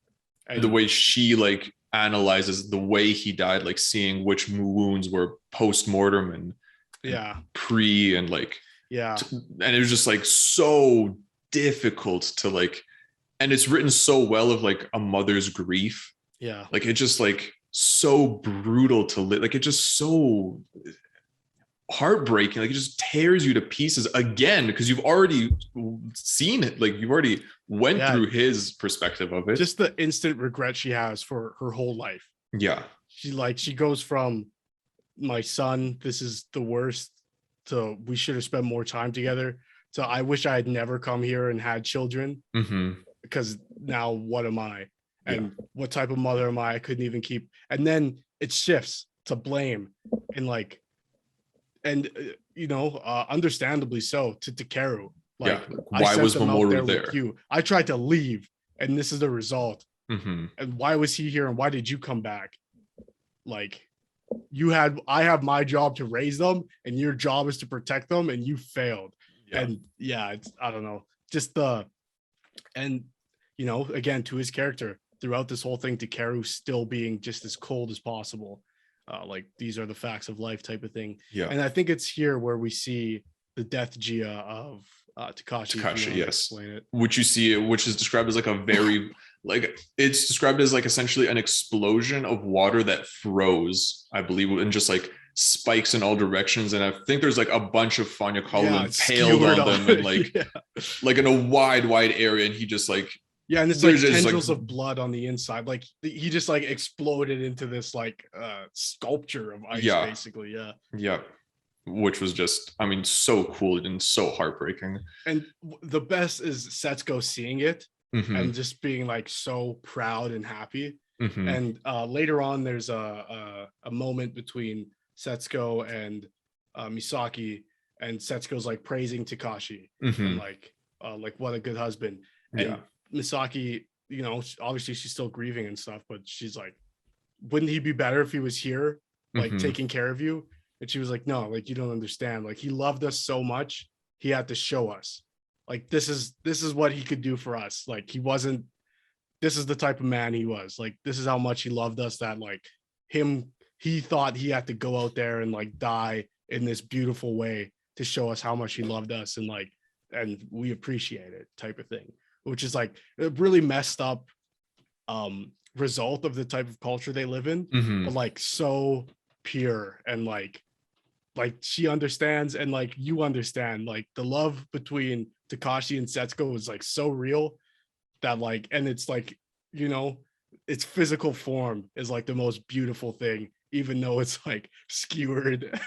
And the way she like analyzes the way he died, like seeing which wounds were post-mortem and pre and like, and it was just like so difficult to like, and it's written so well of like a mother's grief. Yeah. Like it just like so brutal to live. Like it just so heartbreaking. Like it just tears you to pieces again, because you've already seen it. Like you've already went through his perspective of it. Just the instant regret she has for her whole life. Yeah. She goes from my son, this is the worst, to we should have spent more time together, to I wish I had never come here and had children, because now what am I? And what type of mother am I? I couldn't even keep. And then it shifts to blame and like, and understandably so, to Takeru. Like, why was Mamoru there? You. I tried to leave, and this is the result. And why was he here? And why did you come back? Like, I have my job to raise them, and your job is to protect them, and you failed. And it's, I don't know, just and again, to his character throughout this whole thing, Takeru still being just as cold as possible. Like these are the facts of life type of thing. Yeah. And I think it's here where we see the death Gia of Takashi. Yes. Which you see, which is described as like a very like, it's described as like essentially an explosion of water that froze, I believe, and just like spikes in all directions. And I think there's like a bunch of Fanyakalu impaled on them and like like in a wide area, and he just like and it's like tendrils of blood on the inside. Like he just like exploded into this like sculpture of ice, basically. Which was just, I mean, so cool and so heartbreaking. And the best is Setsuko seeing it and just being like so proud and happy. And later on, there's a moment between Setsuko and Misaki, and Setsuko's like praising Takashi and like what a good husband. And Misaki, obviously she's still grieving and stuff, but she's like, wouldn't he be better if he was here, like taking care of you? And she was like, no, like you don't understand. Like he loved us so much, he had to show us. Like this is what he could do for us. Like this is the type of man he was. Like this is how much he loved us, that like he thought he had to go out there and like die in this beautiful way to show us how much he loved us, and like, and we appreciate it type of thing, which is like a really messed up result of the type of culture they live in, but like so pure, and like she understands, and like you understand, like the love between Takashi and Setsuko is like so real that like, and it's like, its physical form is like the most beautiful thing, even though it's like skewered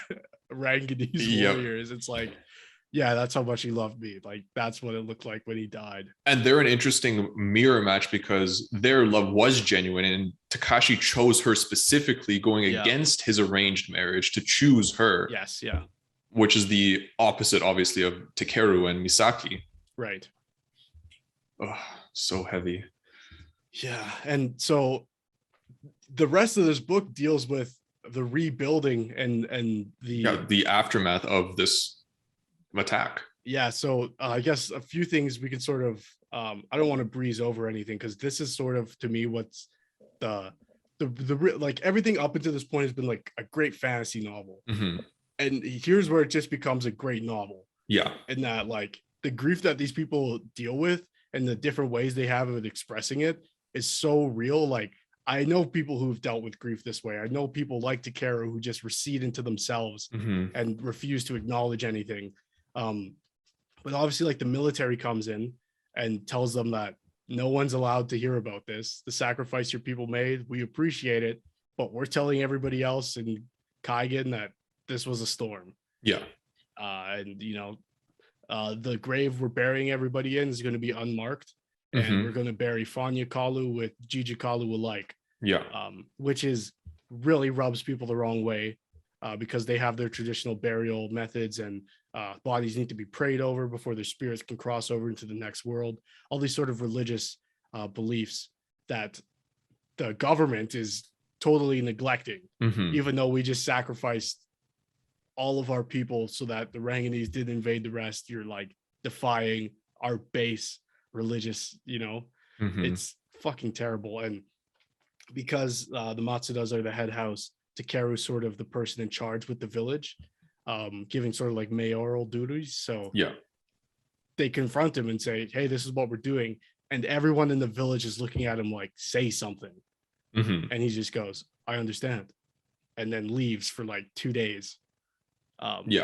Ranganese warriors. It's like, that's how much he loved me. Like that's what it looked like when he died. And they're an interesting mirror match because their love was genuine, and Takashi chose her specifically, going against his arranged marriage to choose her. Which is the opposite, obviously, of Takeru and Misaki. Right. Oh, so heavy. Yeah. And so the rest of this book deals with the rebuilding and the aftermath of this attack. So I guess a few things we can sort of I don't want to breeze over anything, because this is sort of, to me, what's the like everything up until this point has been like a great fantasy novel, and here's where it just becomes a great novel. And that like the grief that these people deal with and the different ways they have of expressing it is so real. Like I know people who've dealt with grief this way. I know people like Takeru who just recede into themselves and refuse to acknowledge anything. But obviously, like the military comes in and tells them that no one's allowed to hear about this. The sacrifice your people made, we appreciate it, but we're telling everybody else in Kaigen that this was a storm. Yeah. And the grave we're burying everybody in is going to be unmarked, and we're going to bury Fanya Kalu with Jiji Kalu alike. Yeah. Which is really rubs people the wrong way, because they have their traditional burial methods, and bodies need to be prayed over before their spirits can cross over into the next world. All these sort of religious beliefs that the government is totally neglecting, even though we just sacrificed all of our people so that the Ranganese didn't invade the rest. You're like defying our base religious, it's fucking terrible. And because the Matsudas are the head house, Takeru's sort of the person in charge with the village, giving sort of like mayoral duties. So they confront him and say, hey, this is what we're doing. And everyone in the village is looking at him like, say something. And he just goes, I understand. And then leaves for like 2 days. And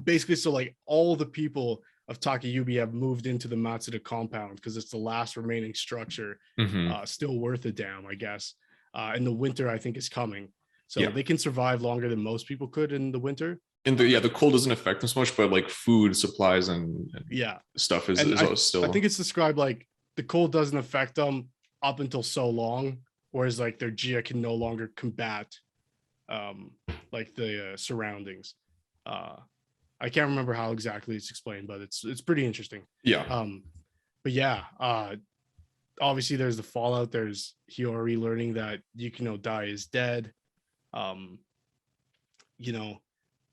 basically, so like all the people of Takayubi have moved into the Matsuda compound because it's the last remaining structure, still worth a damn, I guess. And the winter, I think, is coming. So they can survive longer than most people could in the winter. And the cold doesn't affect them so much, but like food supplies and stuff is still. I think it's described like the cold doesn't affect them up until so long, whereas like their Jia can no longer combat like the surroundings. I can't remember how exactly it's explained, but it's pretty interesting. But obviously there's the fallout. There's Hiyori learning that Yukino Dai is dead. Then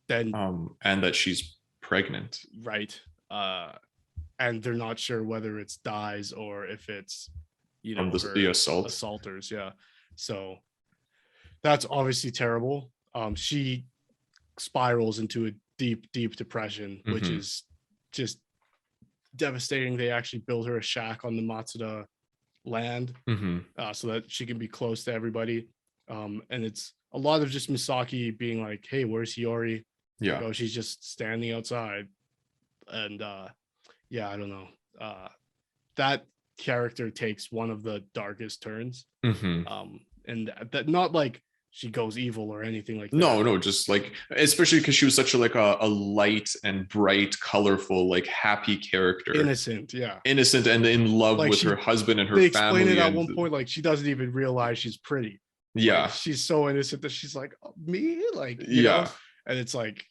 and that she's pregnant, right? And they're not sure whether it's Dai's or if it's the assaulters. So that's obviously terrible. She spirals into a deep depression, which is just devastating. They actually build her a shack on the Matsuda land so that she can be close to everybody. And it's a lot of just Misaki being like, hey, where's Hiyori? Like, she's just standing outside. And I don't know. That character takes one of the darkest turns. And that not like she goes evil or anything like that. No, just like, especially because she was such a light and bright, colorful, like happy character. Innocent and in love with her husband and her family. They explain it at one point, like she doesn't even realize she's pretty. Like, she's so innocent that she's like, oh, me? Like, you know? And it's like,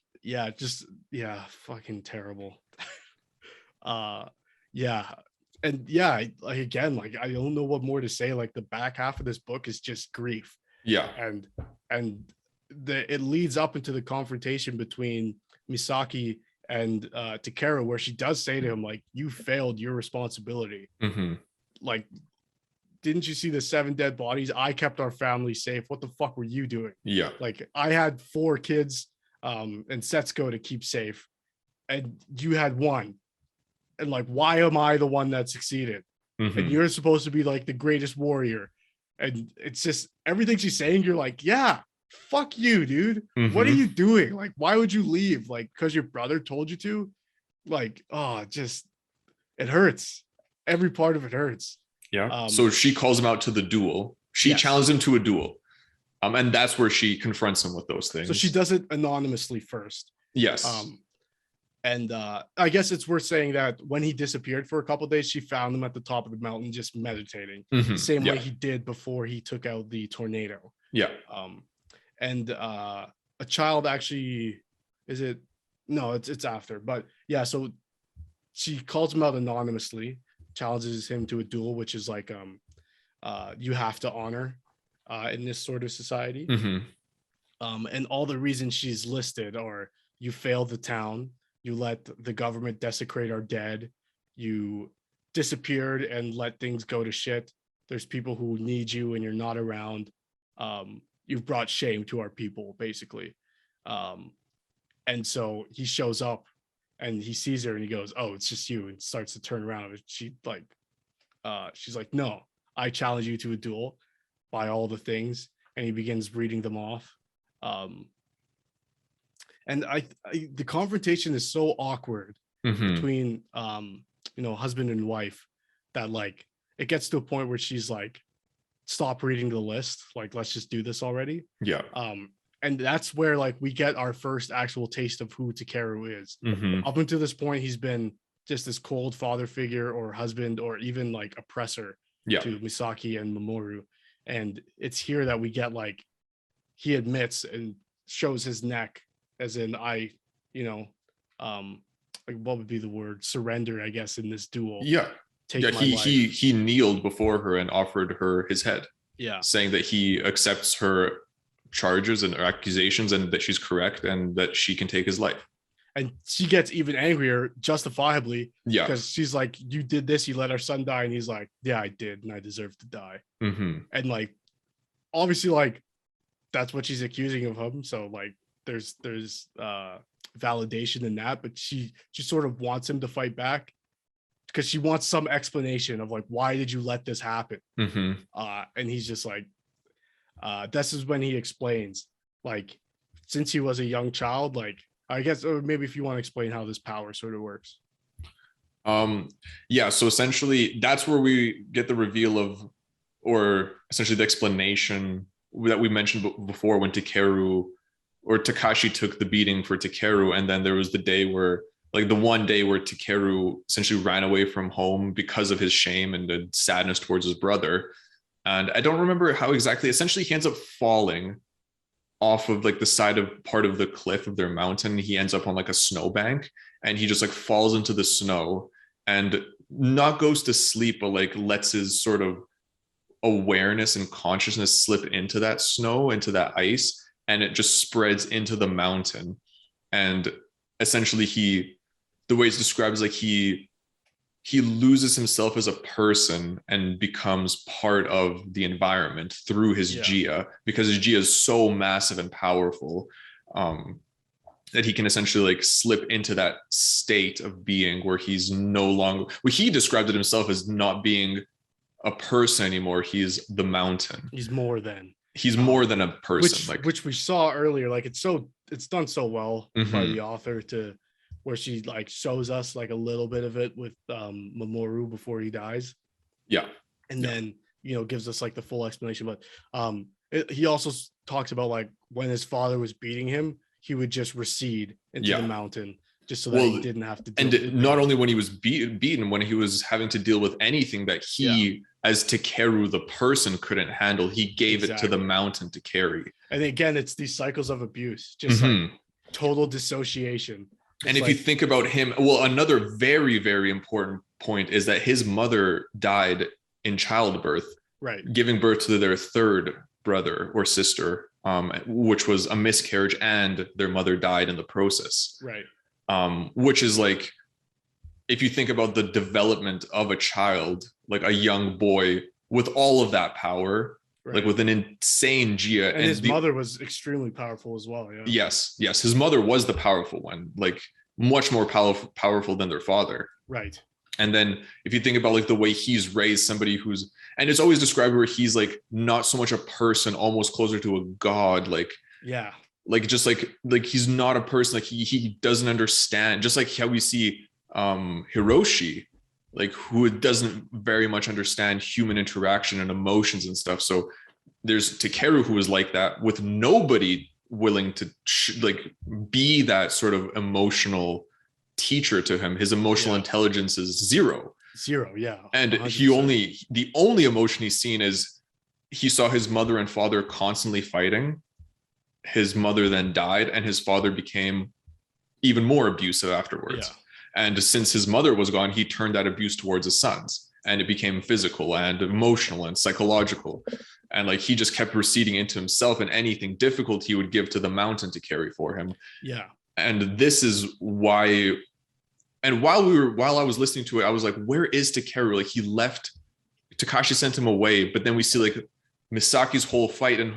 fucking terrible. And like again, like I don't know what more to say. Like the back half of this book is just grief. And it leads up into the confrontation between Misaki and Takeru, where she does say to him, like, you failed your responsibility. Like, didn't you see the 7 dead bodies? I kept our family safe. What the fuck were you doing? Like, I had 4 kids and Setsuko to keep safe, and you had 1. And like, why am I the one that succeeded? And you're supposed to be like the greatest warrior. And it's just everything she's saying, you're like, yeah, fuck you, dude. What are you doing? Like, why would you leave? Like, because your brother told you to? Like, it hurts. Every part of it hurts. So she calls him out to the duel. She challenged him to a duel. And that's where she confronts him with those things. So she does it anonymously first. And I guess it's worth saying that when he disappeared for a couple of days, she found him at the top of the mountain just meditating, the same way he did before he took out the tornado. And a child actually, it's after, but so she calls him out anonymously, challenges him to a duel, which is like you have to honor in this sort of society. And all the reasons she's listed are: you failed the town, you let the government desecrate our dead, you disappeared and let things go to shit, there's people who need you and you're not around, you've brought shame to our people, basically. And so he shows up and he sees her and he goes, oh, it's just you, and starts to turn around. And she's like, no, I challenge you to a duel by all the things, and he begins reading them off. And the confrontation is so awkward between husband and wife that like it gets to a point where she's like, stop reading the list, like let's just do this already. Yeah. And that's where like we get our first actual taste of who Takeru is. Up until this point, he's been just this cold father figure or husband or even like oppressor to Misaki and Mamoru. And it's here that we get like he admits and shows his neck, as in like what would be the word? Surrender, I guess, in this duel. Yeah. He kneeled before her and offered her his head. Yeah. Saying that he accepts her charges and accusations and that she's correct and that she can take his life. And she gets even angrier, justifiably. Yeah. Because she's like, you did this, you let our son die. And he's like, yeah, I did. And I deserve to die. And like, obviously, like, that's what she's accusing of him. So like, there's validation in that, but she sort of wants him to fight back because she wants some explanation of like, why did you let this happen? And he's just like, this is when he explains, like, since he was a young child, like, I guess, or maybe if you want to explain how this power sort of works. Yeah, so essentially that's where we get the reveal of, or essentially the explanation that we mentioned before, when Takeru or Takashi took the beating for Takeru, and then there was the day where, like the one day where Takeru essentially ran away from home because of his shame and the sadness towards his brother. And I don't remember how exactly, essentially he ends up falling off of like the side of part of the cliff of their mountain. He ends up on like a snowbank and he just like falls into the snow and not goes to sleep, but like lets his sort of awareness and consciousness slip into that snow, into that ice, and it just spreads into the mountain. And essentially the way it's described is like he loses himself as a person and becomes part of the environment through his Jia, because his Jia is so massive and powerful that he can essentially like slip into that state of being where he's no longer, well, he described it himself as not being a person anymore. He's the mountain. He's more than a person, which we saw earlier. Like it's done so well by the author to where she like shows us like a little bit of it with Mamoru before he dies. Yeah. And then, gives us like the full explanation. But he also talks about like when his father was beating him, he would just recede into the mountain just so that he didn't have to deal with it. Not only when he was beaten, when he was having to deal with anything that he, as Takeru, the person, couldn't handle, he gave it to the mountain to carry. And again, it's these cycles of abuse, just like total dissociation. And if you think about him, well, another very, very important point is that his mother died in childbirth, giving birth to their third brother or sister, which was a miscarriage, and their mother died in the process. Which is like, if you think about the development of a child, like a young boy with all of that power, like with an insane Jia. And his mother was extremely powerful as well. Yeah. Yes. His mother was the powerful one, like much more powerful than their father. Right. And then if you think about like the way he's raised somebody who's, and it's always described where he's like not so much a person, almost closer to a god, like, like just like he's not a person, like he doesn't understand, just like how we see Hiroshi, like who doesn't very much understand human interaction and emotions and stuff. So there's Takeru, who is like that, with nobody willing to be that sort of emotional teacher to him. His emotional intelligence is zero. And 100%. The only emotion he's seen is he saw his mother and father constantly fighting. His mother then died, and his father became even more abusive afterwards. And since his mother was gone, he turned that abuse towards his sons, and it became physical and emotional and psychological. And like he just kept receding into himself, and anything difficult he would give to the mountain to carry for him. And this is why. And while I was listening to it, I was like, where is Takeru? Like he left, Takashi sent him away, but then we see like Misaki's whole fight and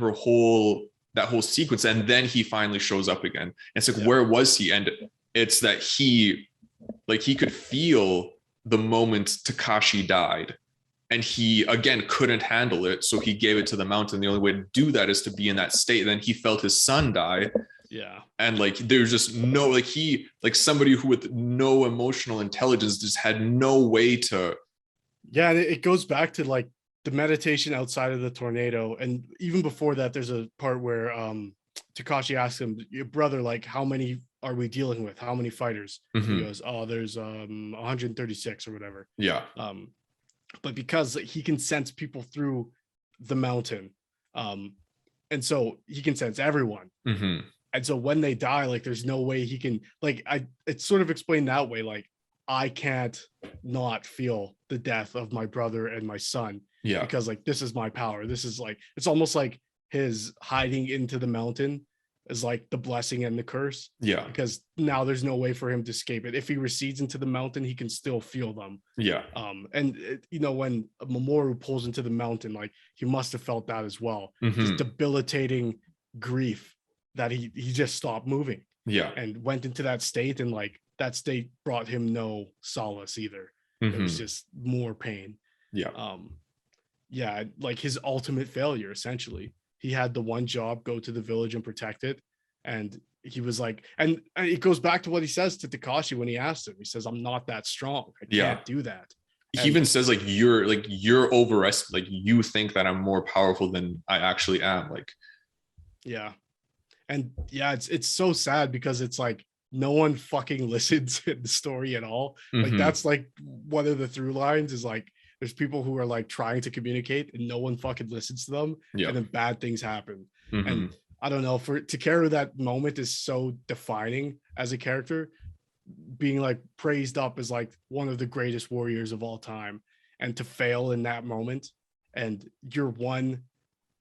that whole sequence, and then he finally shows up again. And it's like, where was he? And it's that he could feel the moment Takashi died, and he again couldn't handle it, so he gave it to the mountain. The only way to do that is to be in that state. Then he felt his son die. Yeah. And like there's just no, like he, like somebody who with no emotional intelligence just had no way to. Yeah, and it goes back to like the meditation outside of the tornado. And even before that, there's a part where Takashi asks him, your brother, like, how many are we dealing with? How many fighters? He goes, oh, there's 136 or whatever. Yeah. But because he can sense people through the mountain, and so he can sense everyone. And so when they die, like there's no way he can, like, it's sort of explained that way, like I can't not feel the death of my brother and my son. Yeah. Because like this is my power. This is like, it's almost like his hiding into the mountain is like the blessing and the curse. Yeah. Because now there's no way for him to escape it. If he recedes into the mountain, he can still feel them. Yeah. And you know, when Mamoru pulls into the mountain, like he must have felt that as well. Just debilitating grief that he just stopped moving. Yeah. And went into that state, and like that state brought him no solace either. It was just more pain. Yeah. Yeah, like his ultimate failure, essentially. He had the one job, go to the village and protect it. And he was like, and it goes back to what he says to Takashi when he asked him. He says, I'm not that strong. I can't do that. He even says like you're overestimating, like you think that I'm more powerful than I actually am. Like, yeah. And yeah, it's so sad because it's like no one fucking listens in the story at all. Like that's like one of the through lines is like there's people who are like trying to communicate and no one fucking listens to them. And then bad things happen. And I don't know, for Takeru, that moment is so defining as a character, being like praised up as like one of the greatest warriors of all time, and to fail in that moment, and the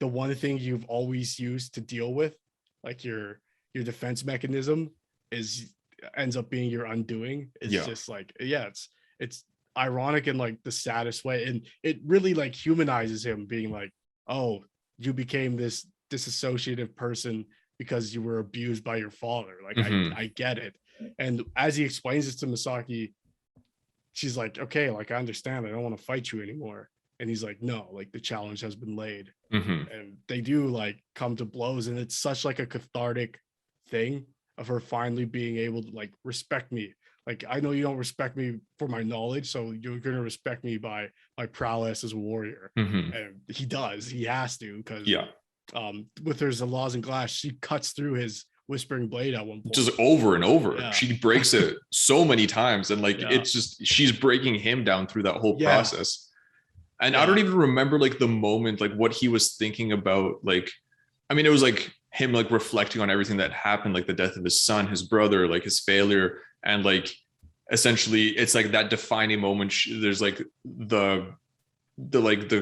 one thing you've always used to deal with, like your defense mechanism, ends up being your undoing. It's just like, yeah, it's ironic in like the saddest way, and it really like humanizes him, being like, oh, you became this disassociative person because you were abused by your father. Like I get it. And as he explains this to Misaki, she's like, okay, like I understand, I don't want to fight you anymore. And he's like, no, like the challenge has been laid. And they do like come to blows, and it's such like a cathartic thing of her finally being able to like respect me. Like, I know you don't respect me for my knowledge, so you're going to respect me by my prowess as a warrior. And he does. He has to, because with her Laws and Glass, she cuts through his Whispering Blade at one point. Just over and over. She breaks it so many times. And like, it's just, she's breaking him down through that whole process. And I don't even remember like the moment, like what he was thinking about. Like, I mean, it was like him like reflecting on everything that happened, like the death of his son, his brother, like his failure. And like, essentially it's like that defining moment. There's like the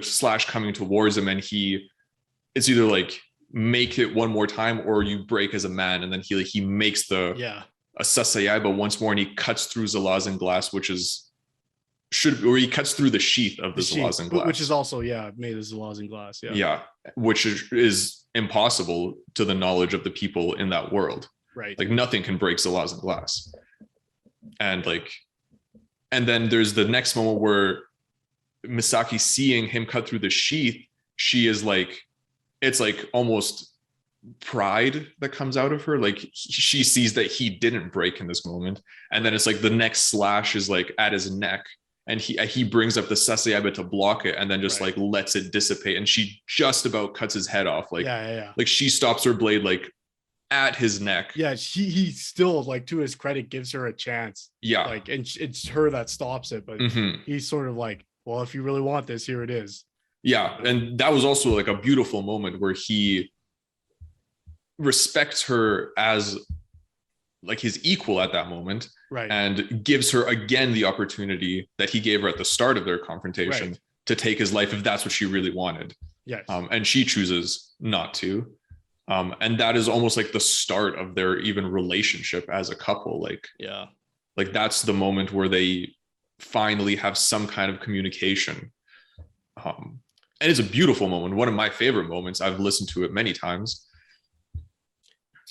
slash coming towards him, and it's either like make it one more time or you break as a man. And then he makes a Sasayaiba once more, and he cuts through Zalazin glass, or he cuts through the sheath of the Zalazin glass, which is also made of Zalazin glass. Which is impossible to the knowledge of the people in that world. Right. Like nothing can break Zalazin glass. And then there's the next moment where Misaki, seeing him cut through the sheath, she is like, it's like almost pride that comes out of her. Like she sees that he didn't break in this moment. And then it's like the next slash is like at his neck, and he brings up the Sasayaiba to block it, and then just like lets it dissipate. And she just about cuts his head off. Like, like she stops her blade like at his neck. He still, like, to his credit, gives her a chance. Like, and it's her that stops it, but he's sort of like, well, if you really want this, here it is. And that was also like a beautiful moment where he respects her as like his equal at that moment, and gives her again the opportunity that he gave her at the start of their confrontation to take his life if that's what she really wanted. And she chooses not to. And that is almost like the start of their even relationship as a couple. Like that's the moment where they finally have some kind of communication. And it's a beautiful moment. One of my favorite moments. I've listened to it many times.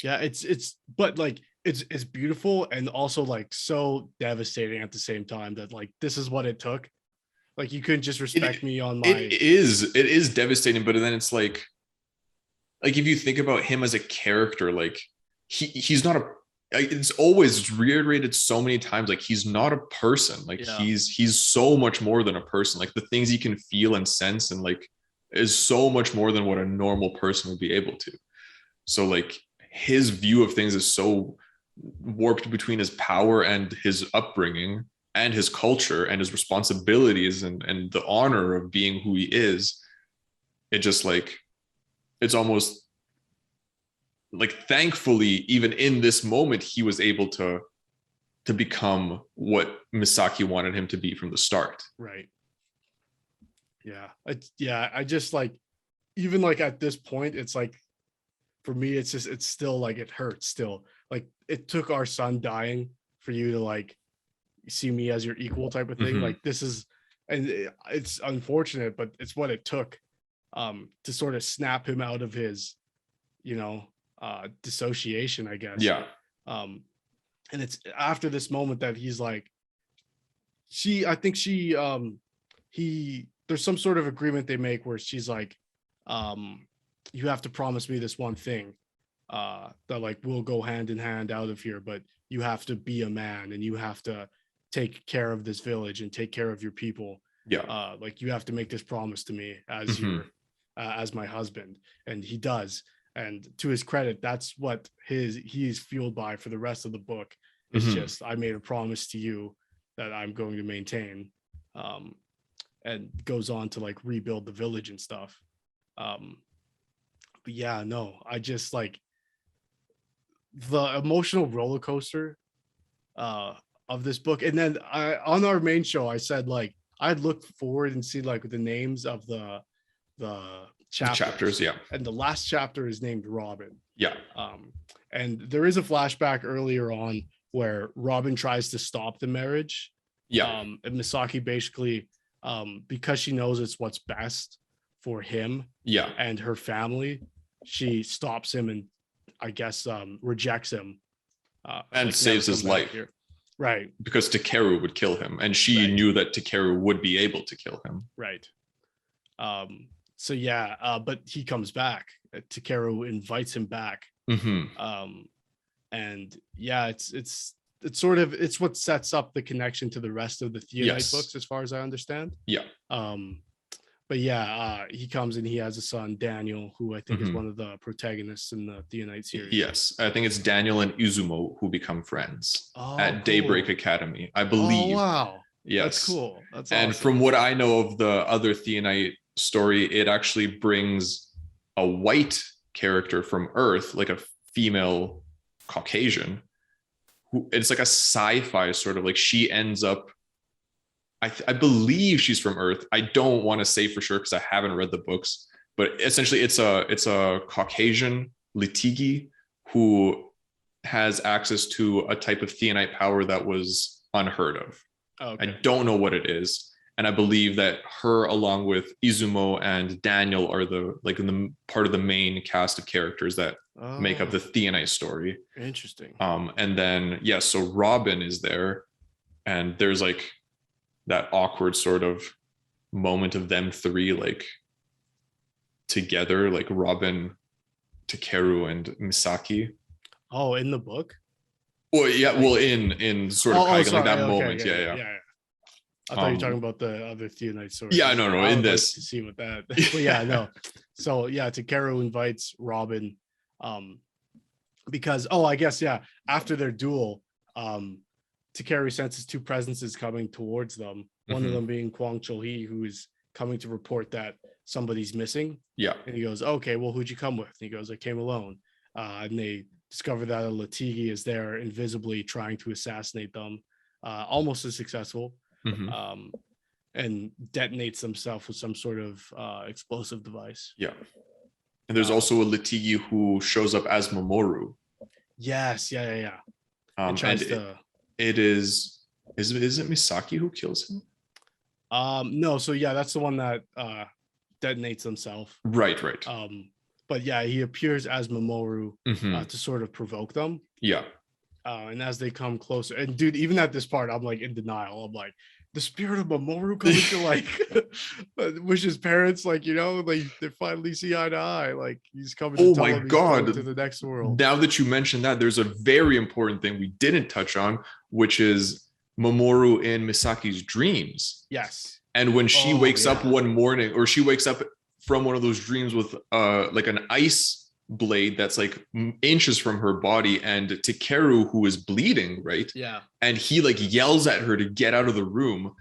But like, it's beautiful, and also like so devastating at the same time, that like this is what it took Like you couldn't just respect me on it is devastating, but then it's like if you think about him as a character, like he's not a, it's always reiterated so many times, like he's not a person, like he's so much more than a person, like the things he can feel and sense and like is so much more than what a normal person would be able to. So like his view of things is so warped between his power and his upbringing and his culture and his responsibilities and the honor of being who he is. It just like, it's almost like, thankfully, even in this moment, he was able to become what Misaki wanted him to be from the start. Right. Yeah. I just like, even like at this point, it's like, for me, it's still like, it hurts still. Like it took our son dying for you to like see me as your equal type of thing. Mm-hmm. Like this is, and it's unfortunate, but it's what it took to sort of snap him out of his, dissociation, I guess. Yeah. And it's after this moment that he's like, there's some sort of agreement they make where she's like, you have to promise me this one thing that like we'll go hand in hand out of here, but you have to be a man and you have to take care of this village and take care of your people. Yeah. Like you have to make this promise to me as your as my husband. And he does. And to his credit, that's what he's fueled by for the rest of the book. It's just, I made a promise to you that I'm going to maintain, and goes on to like rebuild the village and stuff. But yeah, no, I just like the emotional roller coaster of this book. And then on our main show, I said like I'd look forward and see like the names of the chapters. Yeah. And the last chapter is named Robin. Yeah. And there is a flashback earlier on where Robin tries to stop the marriage. Yeah. And Misaki basically, because she knows it's what's best for him and her family, she stops him and I guess rejects him. And like saves his life. Here. Right. Because Takeru would kill him. And she knew that Takeru would be able to kill him. Right. So yeah, but he comes back. Takeru invites him back. And yeah, it's sort of, it's what sets up the connection to the rest of the Theonite books, as far as I understand. Yeah. But yeah, he comes and he has a son, Daniel, who I think is one of the protagonists in the Theonite series. Yes, I think it's Daniel and Izumo who become friends at Daybreak Academy, I believe. Oh, wow. Yes. That's cool. That's and awesome. From what I know of the other Theonite story, it actually brings a white character from Earth, like a female Caucasian, who it's like a sci-fi sort of, like she ends up, I believe she's from Earth. I don't want to say for sure because I haven't read the books, but essentially it's a Caucasian Litigi who has access to a type of Theonite power that was unheard of. Okay. I don't know what it is. And I believe that her, along with Izumo and Daniel, are the part of the main cast of characters that make up the Theonite story. Interesting. And then so Robin is there, and there's like that awkward sort of moment of them three like together, like Robin, Takeru, and Misaki. Oh, in the book? Well, yeah, well, in Sword of Kaigen, like that moment, yeah. I thought you were talking about the other Theonite story. Yeah, no, in this. To see what that. But yeah, no. So yeah, Takeru invites Robin, because I guess after their duel, Takeru senses two presences coming towards them. One of them being Kwang Chul-hee, who is coming to report that somebody's missing. Yeah. And he goes, okay, well, who'd you come with? And he goes, I came alone. And they discover that a Litigi is there invisibly trying to assassinate them, almost as successful, and detonates themselves with some sort of explosive device. Yeah. And there's also a Litigi who shows up as Mamoru. Yes. Yeah. It is it Misaki who kills him? No, so that's the one that detonates himself. Right. But yeah, he appears as Mamoru to sort of provoke them. Yeah. And as they come closer, and dude, even at this part, I'm like in denial. I'm like, the spirit of Mamoru coming to like wish his parents like, you know, like they finally see eye to eye. Like he's coming to Oh tell my him he's going God. to the next world. Now that you mentioned that, there's a very important thing we didn't touch on, which is Mamoru in Misaki's dreams. Yes. And when she wakes up yeah. one morning, or she wakes up from one of those dreams with like an ice blade that's like inches from her body, and Takeru, who is bleeding, right? Yeah. And he like yells at her to get out of the room.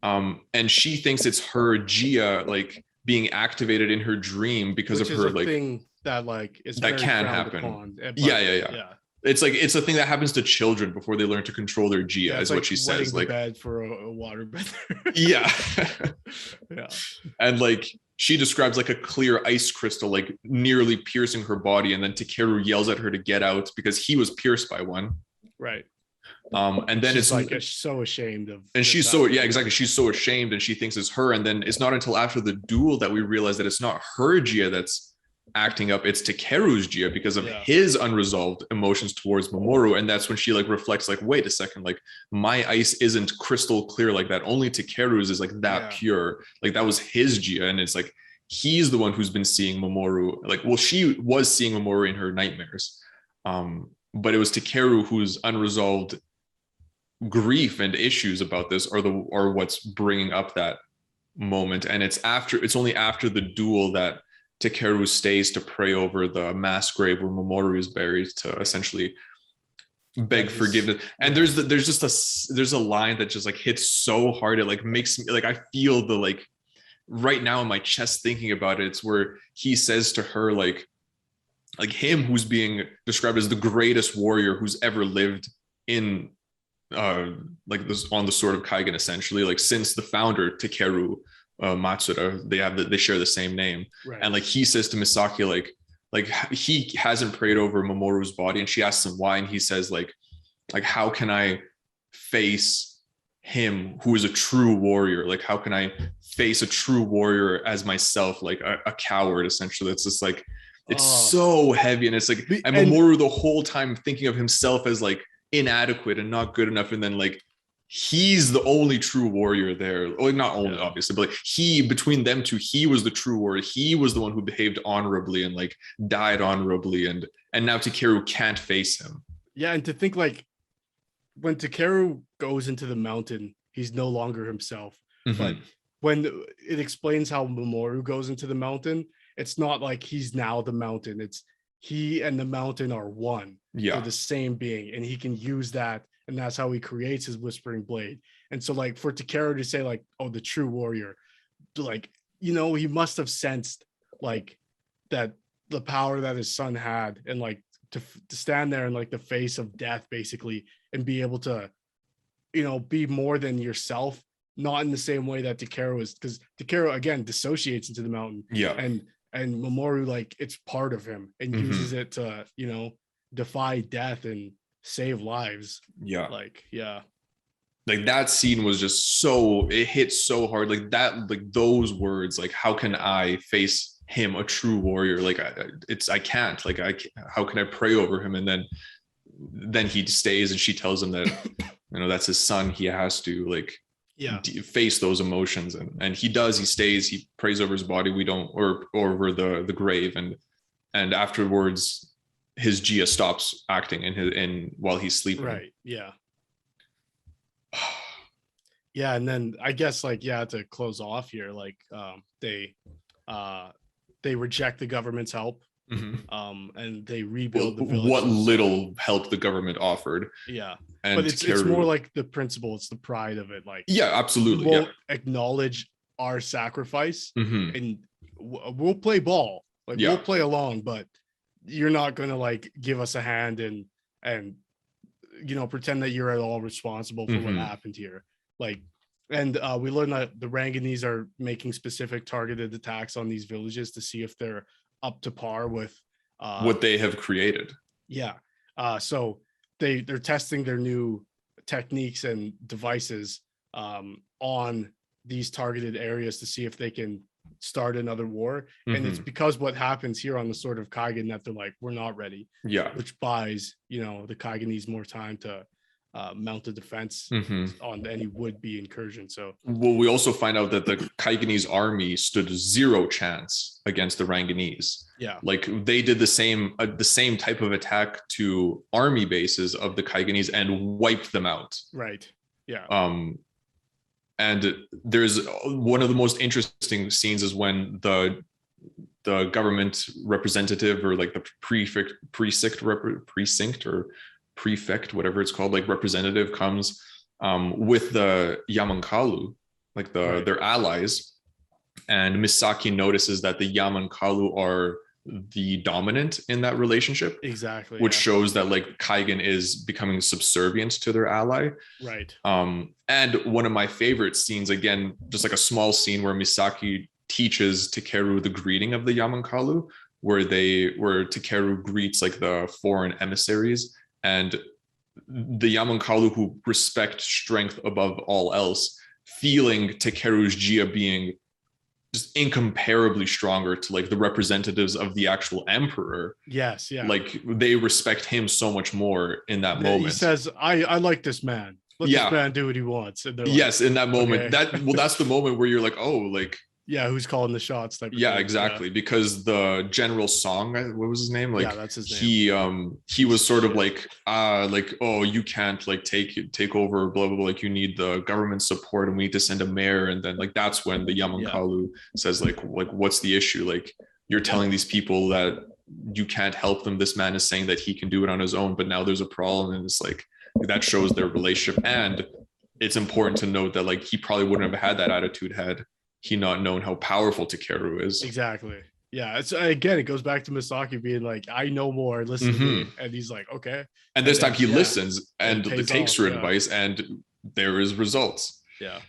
And she thinks it's her Gia like being activated in her dream because Which of is her a like thing that like is that very can frowned happen. upon, but, Yeah. It's like it's a thing that happens to children before they learn to control their Gia, Yeah, is like what she says. the Like, bed for a water bed. yeah. Yeah. And like she describes like a clear ice crystal like nearly piercing her body, and then Takeru yells at her to get out because he was pierced by one. Right. And then she's it's like so ashamed of, and she's so exactly, she's so ashamed, and she thinks it's her. And then it's not until after the duel that we realize that it's not her Gia that's acting up, it's Takeru's Gia because of his unresolved emotions towards Mamoru. And that's when she like reflects like, wait a second, like my ice isn't crystal clear like that, only Takeru's is like that pure, like that was his Gia. And it's like he's the one who's been seeing Mamoru, like, well, she was seeing Mamoru in her nightmares, but it was Takeru whose unresolved grief and issues about this are what's bringing up that moment. And it's only after the duel that Takeru stays to pray over the mass grave where Mamoru is buried to essentially beg forgiveness. And there's a line that just like hits so hard, it like makes me like, I feel the like right now in my chest thinking about it. It's where he says to her like him who's being described as the greatest warrior who's ever lived in like this on the Sword of Kaigen, essentially, like since the founder Takeru Matsuda, they share the same name. Right. And like he says to Misaki like he hasn't prayed over Mamoru's body, and she asks him why, and he says like how can I face him who is a true warrior, like how can I face a true warrior as myself, like a coward, essentially. It's just like it's so heavy, and it's like and Mamoru the whole time thinking of himself as like inadequate and not good enough, and then like he's the only true warrior there. Well, not only obviously, but like he, between them two, he was the true warrior. He was the one who behaved honorably and like died honorably, and now Takeru can't face him. Yeah, and to think like when Takeru goes into the mountain, he's no longer himself. Mm-hmm. But when it explains how Mamoru goes into the mountain, it's not like he's now the mountain. It's he and the mountain are one. They're the same being, and he can use that, and that's how he creates his whispering blade. And so like for Takeru to say like, oh, the true warrior, like, you know, he must have sensed like that the power that his son had, and like to stand there in like the face of death basically, and be able to, you know, be more than yourself, not in the same way that Takeru is, because Takeru again dissociates into the mountain. And Mamoru, like, it's part of him and uses it to, you know, defy death and save lives. Like that scene was just so, it hit so hard, like that, like those words, like how can I face him, a true warrior, like I can't, like how can I pray over him? And then he stays, and she tells him that you know that's his son, he has to like face those emotions, and he does. He stays, he prays over his body, we don't, or over the grave, and afterwards his Gia stops acting in while he's sleeping. Right. And then I guess like to close off here, like they reject the government's help. And they rebuild the village. What little help the government offered. And but it's more like the principle, it's the pride of it. Like, absolutely. We won't acknowledge our sacrifice, and we'll play ball. Like we'll play along, but you're not going to like give us a hand and you know, pretend that you're at all responsible for what happened here. Like, and we learned that the Ranganese are making specific targeted attacks on these villages to see if they're up to par with what they have created. So they're testing their new techniques and devices on these targeted areas to see if they can start another war. And it's because what happens here on the Sword of Kaigen that they're like, we're not ready. Which buys, you know, the Kaigenese more time to mounted defense on any would-be incursion. So well, we also find out that the Kaigenese army stood zero chance against the Ranganese. Yeah, like they did the same type of attack to army bases of the Kaigenese and wiped them out. Right. Yeah. And there's one of the most interesting scenes is when the government representative, or like the prefect, whatever it's called, like representative, comes with the Yamankalu, like their allies, and Misaki notices that the Yamankalu are the dominant in that relationship, exactly, which shows that like Kaigen is becoming subservient to their ally. Right. And one of my favorite scenes, again, just like a small scene where Misaki teaches Takeru the greeting of the Yamankalu, where Takeru greets like the foreign emissaries, and the Yamankalu, who respect strength above all else, feeling Takeru's Jia being just incomparably stronger to like the representatives of the actual emperor. Yes, yeah. Like they respect him so much more in that moment. He says, I like this man. Let this man do what he wants. And like, yes, in that moment, okay. That's the moment where you're like, oh, like, yeah, who's calling the shots? Yeah, exactly. Yeah. Because the General Song, what was his name? Like, yeah, that's his name. He was sort of like, oh, you can't like take over, blah blah blah. Like, you need the government support, and we need to send a mayor. And then like that's when the Yamankalu says like what's the issue? Like, you're telling these people that you can't help them. This man is saying that he can do it on his own, but now there's a problem, and it's like that shows their relationship. And it's important to note that like he probably wouldn't have had that attitude had he not known how powerful Takeru is. Exactly. Yeah. It's again, it goes back to Misaki being like, I know more, listen to me. And he's like, okay. And this time he listens and takes her advice, and there is results. Yeah.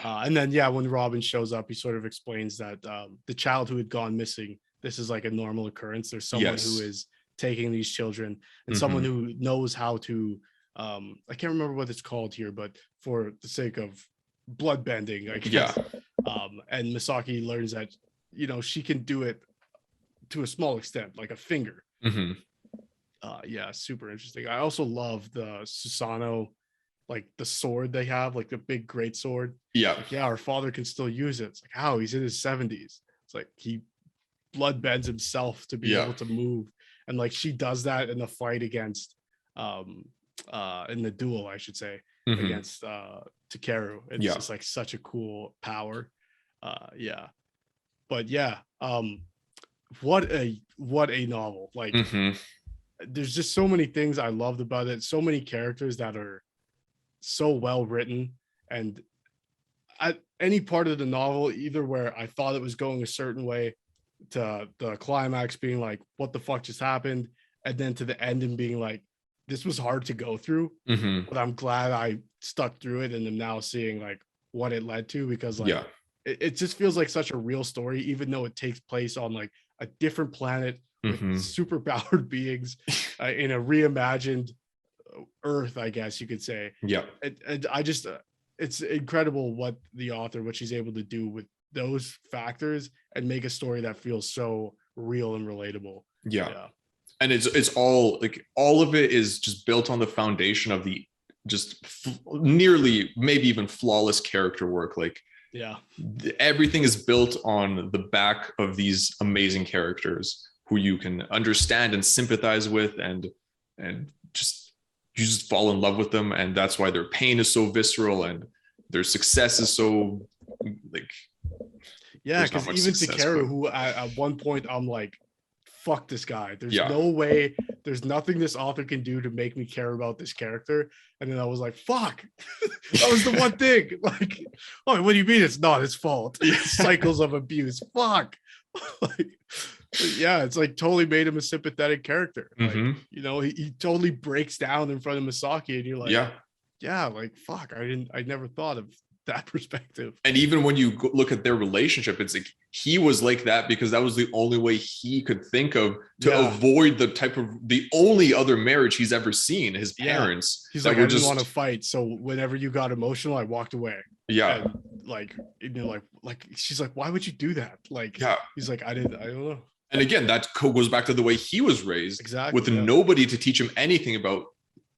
And then when Robin shows up, he sort of explains that the child who had gone missing, this is like a normal occurrence. There's someone who is taking these children, and someone who knows how to I can't remember what it's called here, but for the sake of blood bending, I guess. And Misaki learns that she can do it to a small extent, like a finger. Super interesting. I also love the Susanoo, like the sword they have, like the big great sword. Our father can still use it. It's like, how? He's in his 70s. It's like he blood bends himself to be able to move, and like she does that in the fight against in the duel, I should say, against Takeru. It's just like such a cool power. But what a novel. Like there's just so many things I loved about it, so many characters that are so well written, and at any part of the novel, either where I thought it was going a certain way to the climax being like, what the fuck just happened, and then to the end and being like, this was hard to go through, but I'm glad I stuck through it, and I'm now seeing like what it led to, because like it just feels like such a real story, even though it takes place on like a different planet with super powered beings in a reimagined Earth, I guess you could say. And I just it's incredible what she's able to do with those factors and make a story that feels so real and relatable. And it's all like, all of it is just built on the foundation of the just nearly maybe even flawless character work. Like everything is built on the back of these amazing characters who you can understand and sympathize with, and just you just fall in love with them, and that's why their pain is so visceral and their success is so like because even Takeru, who at one point I'm like, fuck this guy, there's no way, there's nothing this author can do to make me care about this character. And then I was like, fuck, that was the one thing. Like, oh, what do you mean it's not his fault? Cycles of abuse, fuck. Like, it's like totally made him a sympathetic character. Like, he totally breaks down in front of Misaki, and you're like, like, fuck, I never thought of that perspective. And even when you look at their relationship, it's like he was like that because that was the only way he could think of to avoid the only other marriage he's ever seen, his parents. He's like, I didn't want to fight, so whenever you got emotional, I walked away. And like, like she's like, why would you do that? Like, he's like, I don't know. And again, that goes back to the way he was raised, with nobody to teach him anything about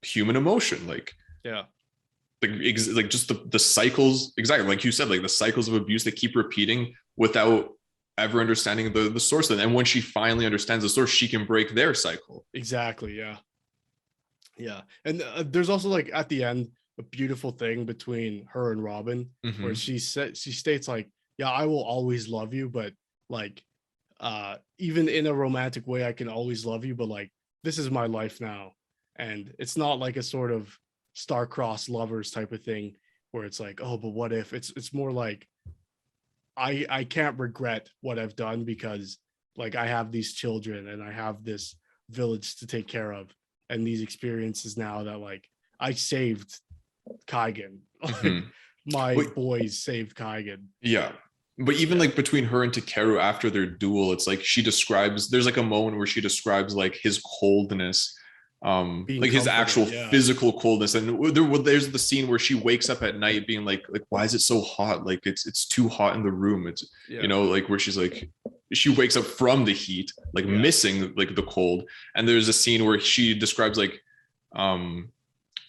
human emotion, like Yeah. like just the cycles, exactly like you said, like the cycles of abuse that keep repeating without ever understanding the source of it. And when she finally understands the source, she can break their cycle. Exactly. Yeah. Yeah. And there's also like at the end a beautiful thing between her and Robin where she states like, yeah, I will always love you, but like even in a romantic way, I can always love you, but like this is my life now. And it's not like a sort of star-crossed lovers type of thing where it's like, oh, but what if? It's more like I can't regret what I've done because like I have these children and I have this village to take care of and these experiences now that like I saved Kaigen. Like my Wait, boys saved Kaigen. yeah. But even like between her and Takeru after their duel, it's like she describes, there's like a moment where she describes like his coldness, Being like his actual comforted, yeah. physical coldness. And there's the scene where she wakes up at night being like why is it so hot? Like it's too hot in the room. It's Yeah. you know, like where she's like she wakes up from the heat, like missing like the cold. And there's a scene where she describes like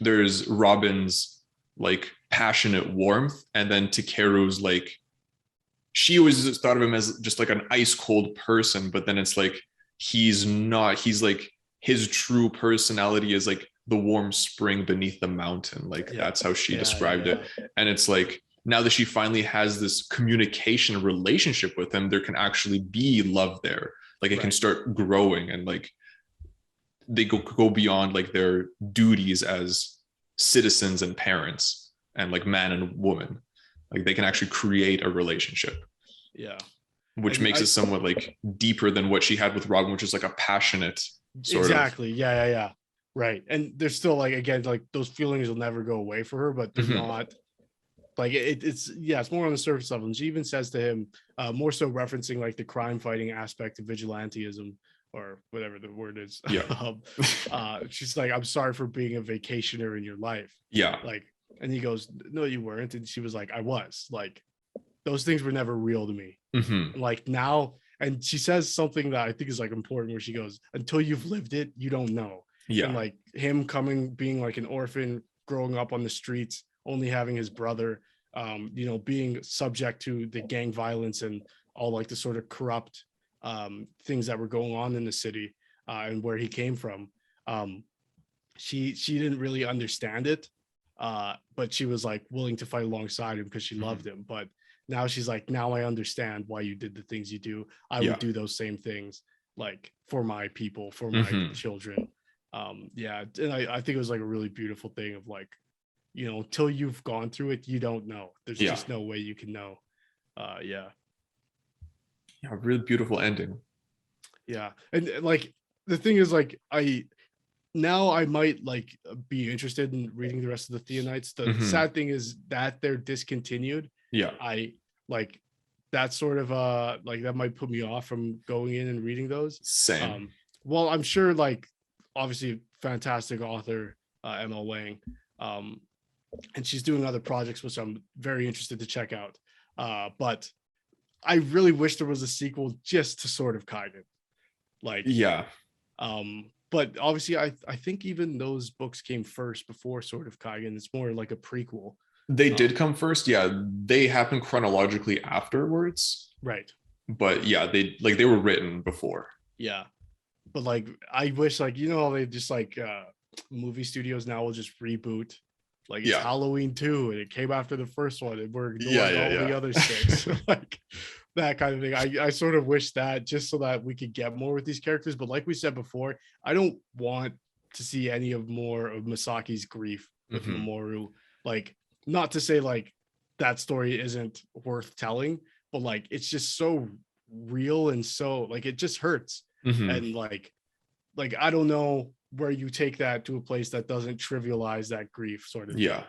there's Robin's like passionate warmth, and then Takeru's like she always thought of him as just like an ice cold person, but then it's like he's not. He's like his true personality is like the warm spring beneath the mountain. Like that's how she described it. And it's like now that she finally has this communication relationship with him, there can actually be love there. Like it can start growing, and like they go beyond like their duties as citizens and parents and like man and woman. Like they can actually create a relationship. Yeah. Which makes it somewhat like deeper than what she had with Robin, which is like a passionate sort of. Yeah. Right. And there's still like, again, like those feelings will never go away for her, but they're not like it's more on the surface level. And she even says to him, more so referencing like the crime fighting aspect of vigilantism or whatever the word is. Yeah. She's like, I'm sorry for being a vacationer in your life. Yeah. Like, and he goes, no, you weren't. And she was like, I was. Like, those things were never real to me. And like now, and she says something that I think is like important where she goes, until you've lived it, you don't know. Yeah. And like him being like an orphan, growing up on the streets, only having his brother, you know, being subject to the gang violence and all like the sort of corrupt things that were going on in the city and where he came from. She didn't really understand it, but she was like willing to fight alongside him because she loved him. But now she's like, now I understand why you did the things you do. I would do those same things like for my people, for my children. And I think it was like a really beautiful thing of like, you know, until you've gone through it, you don't know. There's just no way you can know. Yeah, really beautiful ending. Yeah. And like the thing is like I might like be interested in reading the rest of the Theonites. The sad thing is that they're discontinued. Yeah. I like that sort of like that might put me off from going in and reading those. Same. Well, I'm sure like obviously fantastic author ML Wang. And she's doing other projects which I'm very interested to check out. But I really wish there was a sequel just to Sword of Kaigen. Like but obviously I think even those books came first before Sword of Kaigen. It's more like a prequel. They did come first. Yeah, they happened chronologically afterwards. Right. But yeah, they were written before. Yeah. But like I wish like, you know, they just like movie studios now will just reboot. Like it's Halloween 2 and it came after the first one and we're doing all the other 6. Like that kind of thing. I sort of wish that just so that we could get more with these characters. But like we said before, I don't want to see any of more of Masaki's grief with Mamoru. Like, not to say like that story isn't worth telling, but like it's just so real and so like it just hurts. And like I don't know where you take that to a place that doesn't trivialize that grief sort of thing.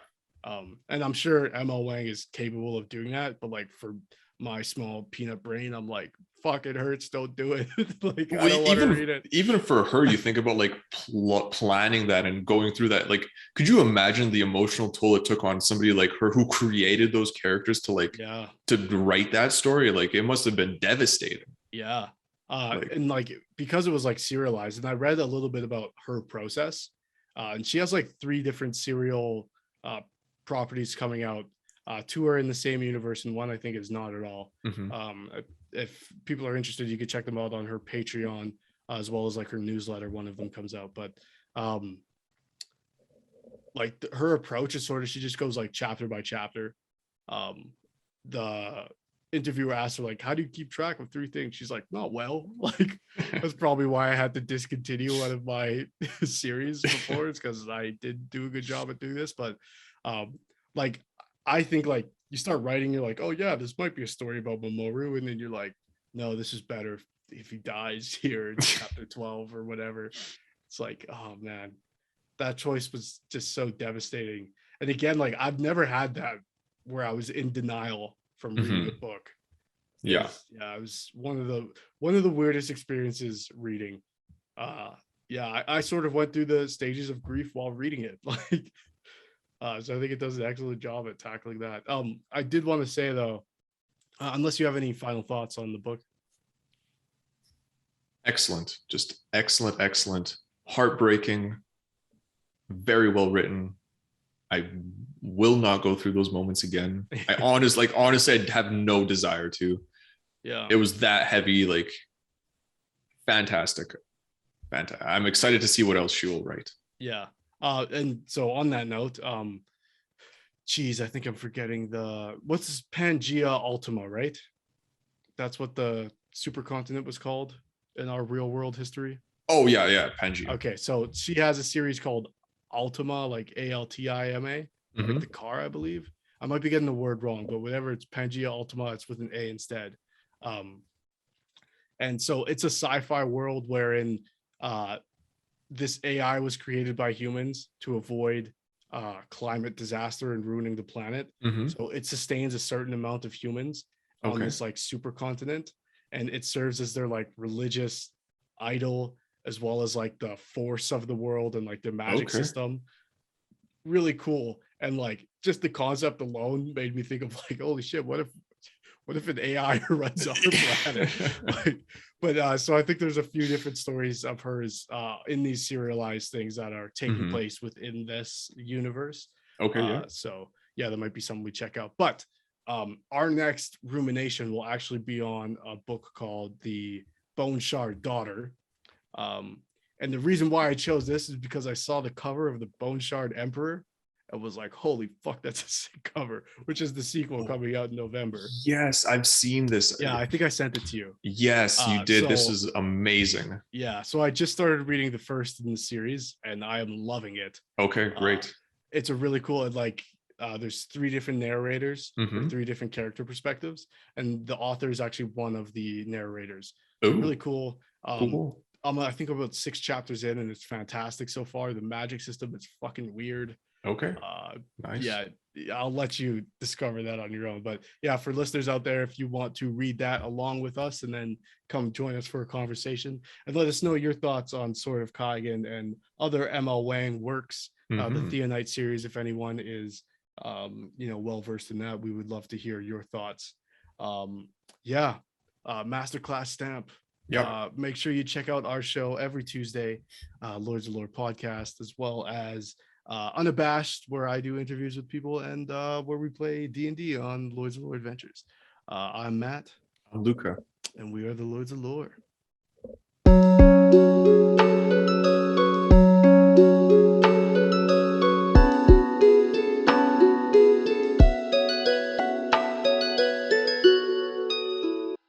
And I'm sure ML Wang is capable of doing that, but like for my small peanut brain, I'm like, fuck, it hurts, don't do it. Like I don't want to read it. Even for her, you think about like planning that and going through that. Like, could you imagine the emotional toll it took on somebody like her who created those characters to like to write that story? Like it must have been devastating. And like because it was like serialized, and I read a little bit about her process. and she has like 3 different serial properties coming out. 2 are in the same universe, and 1 I think is not at all. If people are interested, you could check them out on her Patreon, as well as like her newsletter. One of them comes out, but like her approach is sort of, she just goes like chapter by chapter. The interviewer asked her like, how do you keep track of 3 things? She's like, not well. Like that's probably why I had to discontinue one of my series before. It's because I did do a good job at doing this, but like I think like you start writing, you're like, oh yeah, this might be a story about Mamoru, and then you're like, no, this is better if he dies here in chapter 12 or whatever. It's like, oh man, that choice was just so devastating. And again, like I've never had that where I was in denial from reading a book. It was one of the weirdest experiences reading. I sort of went through the stages of grief while reading it. Like so I think it does an excellent job at tackling that. I did want to say though, unless you have any final thoughts on the book. Excellent, just excellent, heartbreaking, very well written. I will not go through those moments again. I honestly, I have no desire to. Yeah, it was that heavy. Like, fantastic. I'm excited to see what else she will write. Yeah. And so on that note, geez, I think I'm forgetting what's this, Pangea Ultima, right? That's what the supercontinent was called in our real world history. Oh yeah, Pangea. Okay, so she has a series called Ultima, like Altima, like the car, I believe. I might be getting the word wrong, but whatever, it's Pangea Ultima, it's with an A instead. And so it's a sci-fi world wherein this AI was created by humans to avoid climate disaster and ruining the planet. So it sustains a certain amount of humans on this like supercontinent, and it serves as their like religious idol, as well as like the force of the world and like their magic system. Really cool. And like just the concept alone made me think of like, holy shit, what if an AI runs our planet? Like, so I think there's a few different stories of hers in these serialized things that are taking place within this universe. So yeah, that might be something we check out. But our next rumination will actually be on a book called The Bone Shard Daughter. And the reason why I chose this is because I saw the cover of the Bone Shard Emperor and was like, holy fuck, that's a sick cover, which is the sequel coming out in November. Yes, I've seen this. Yeah, I think I sent it to you. Yes, you did. So, this is amazing. Yeah, so I just started reading the first in the series and I am loving it. Okay, great. It's a really cool, like, there's 3 different narrators, or 3 different character perspectives, and the author is actually one of the narrators. Really cool. Cool. I think about 6 chapters in, and it's fantastic so far. The magic system is fucking weird. Okay. Nice. Yeah, I'll let you discover that on your own. But yeah, for listeners out there, if you want to read that along with us and then come join us for a conversation and let us know your thoughts on Sword of Kaigen and other ML Wang works, the Theonite series, if anyone is well versed in that, we would love to hear your thoughts. Masterclass stamp. Make sure you check out our show every Tuesday, Lords of Lore Podcast, as well as Unabashed, where I do interviews with people, and where we play D&D on Lords of Lore Adventures. I'm Matt. I'm Luka. And we are the Lords of Lore.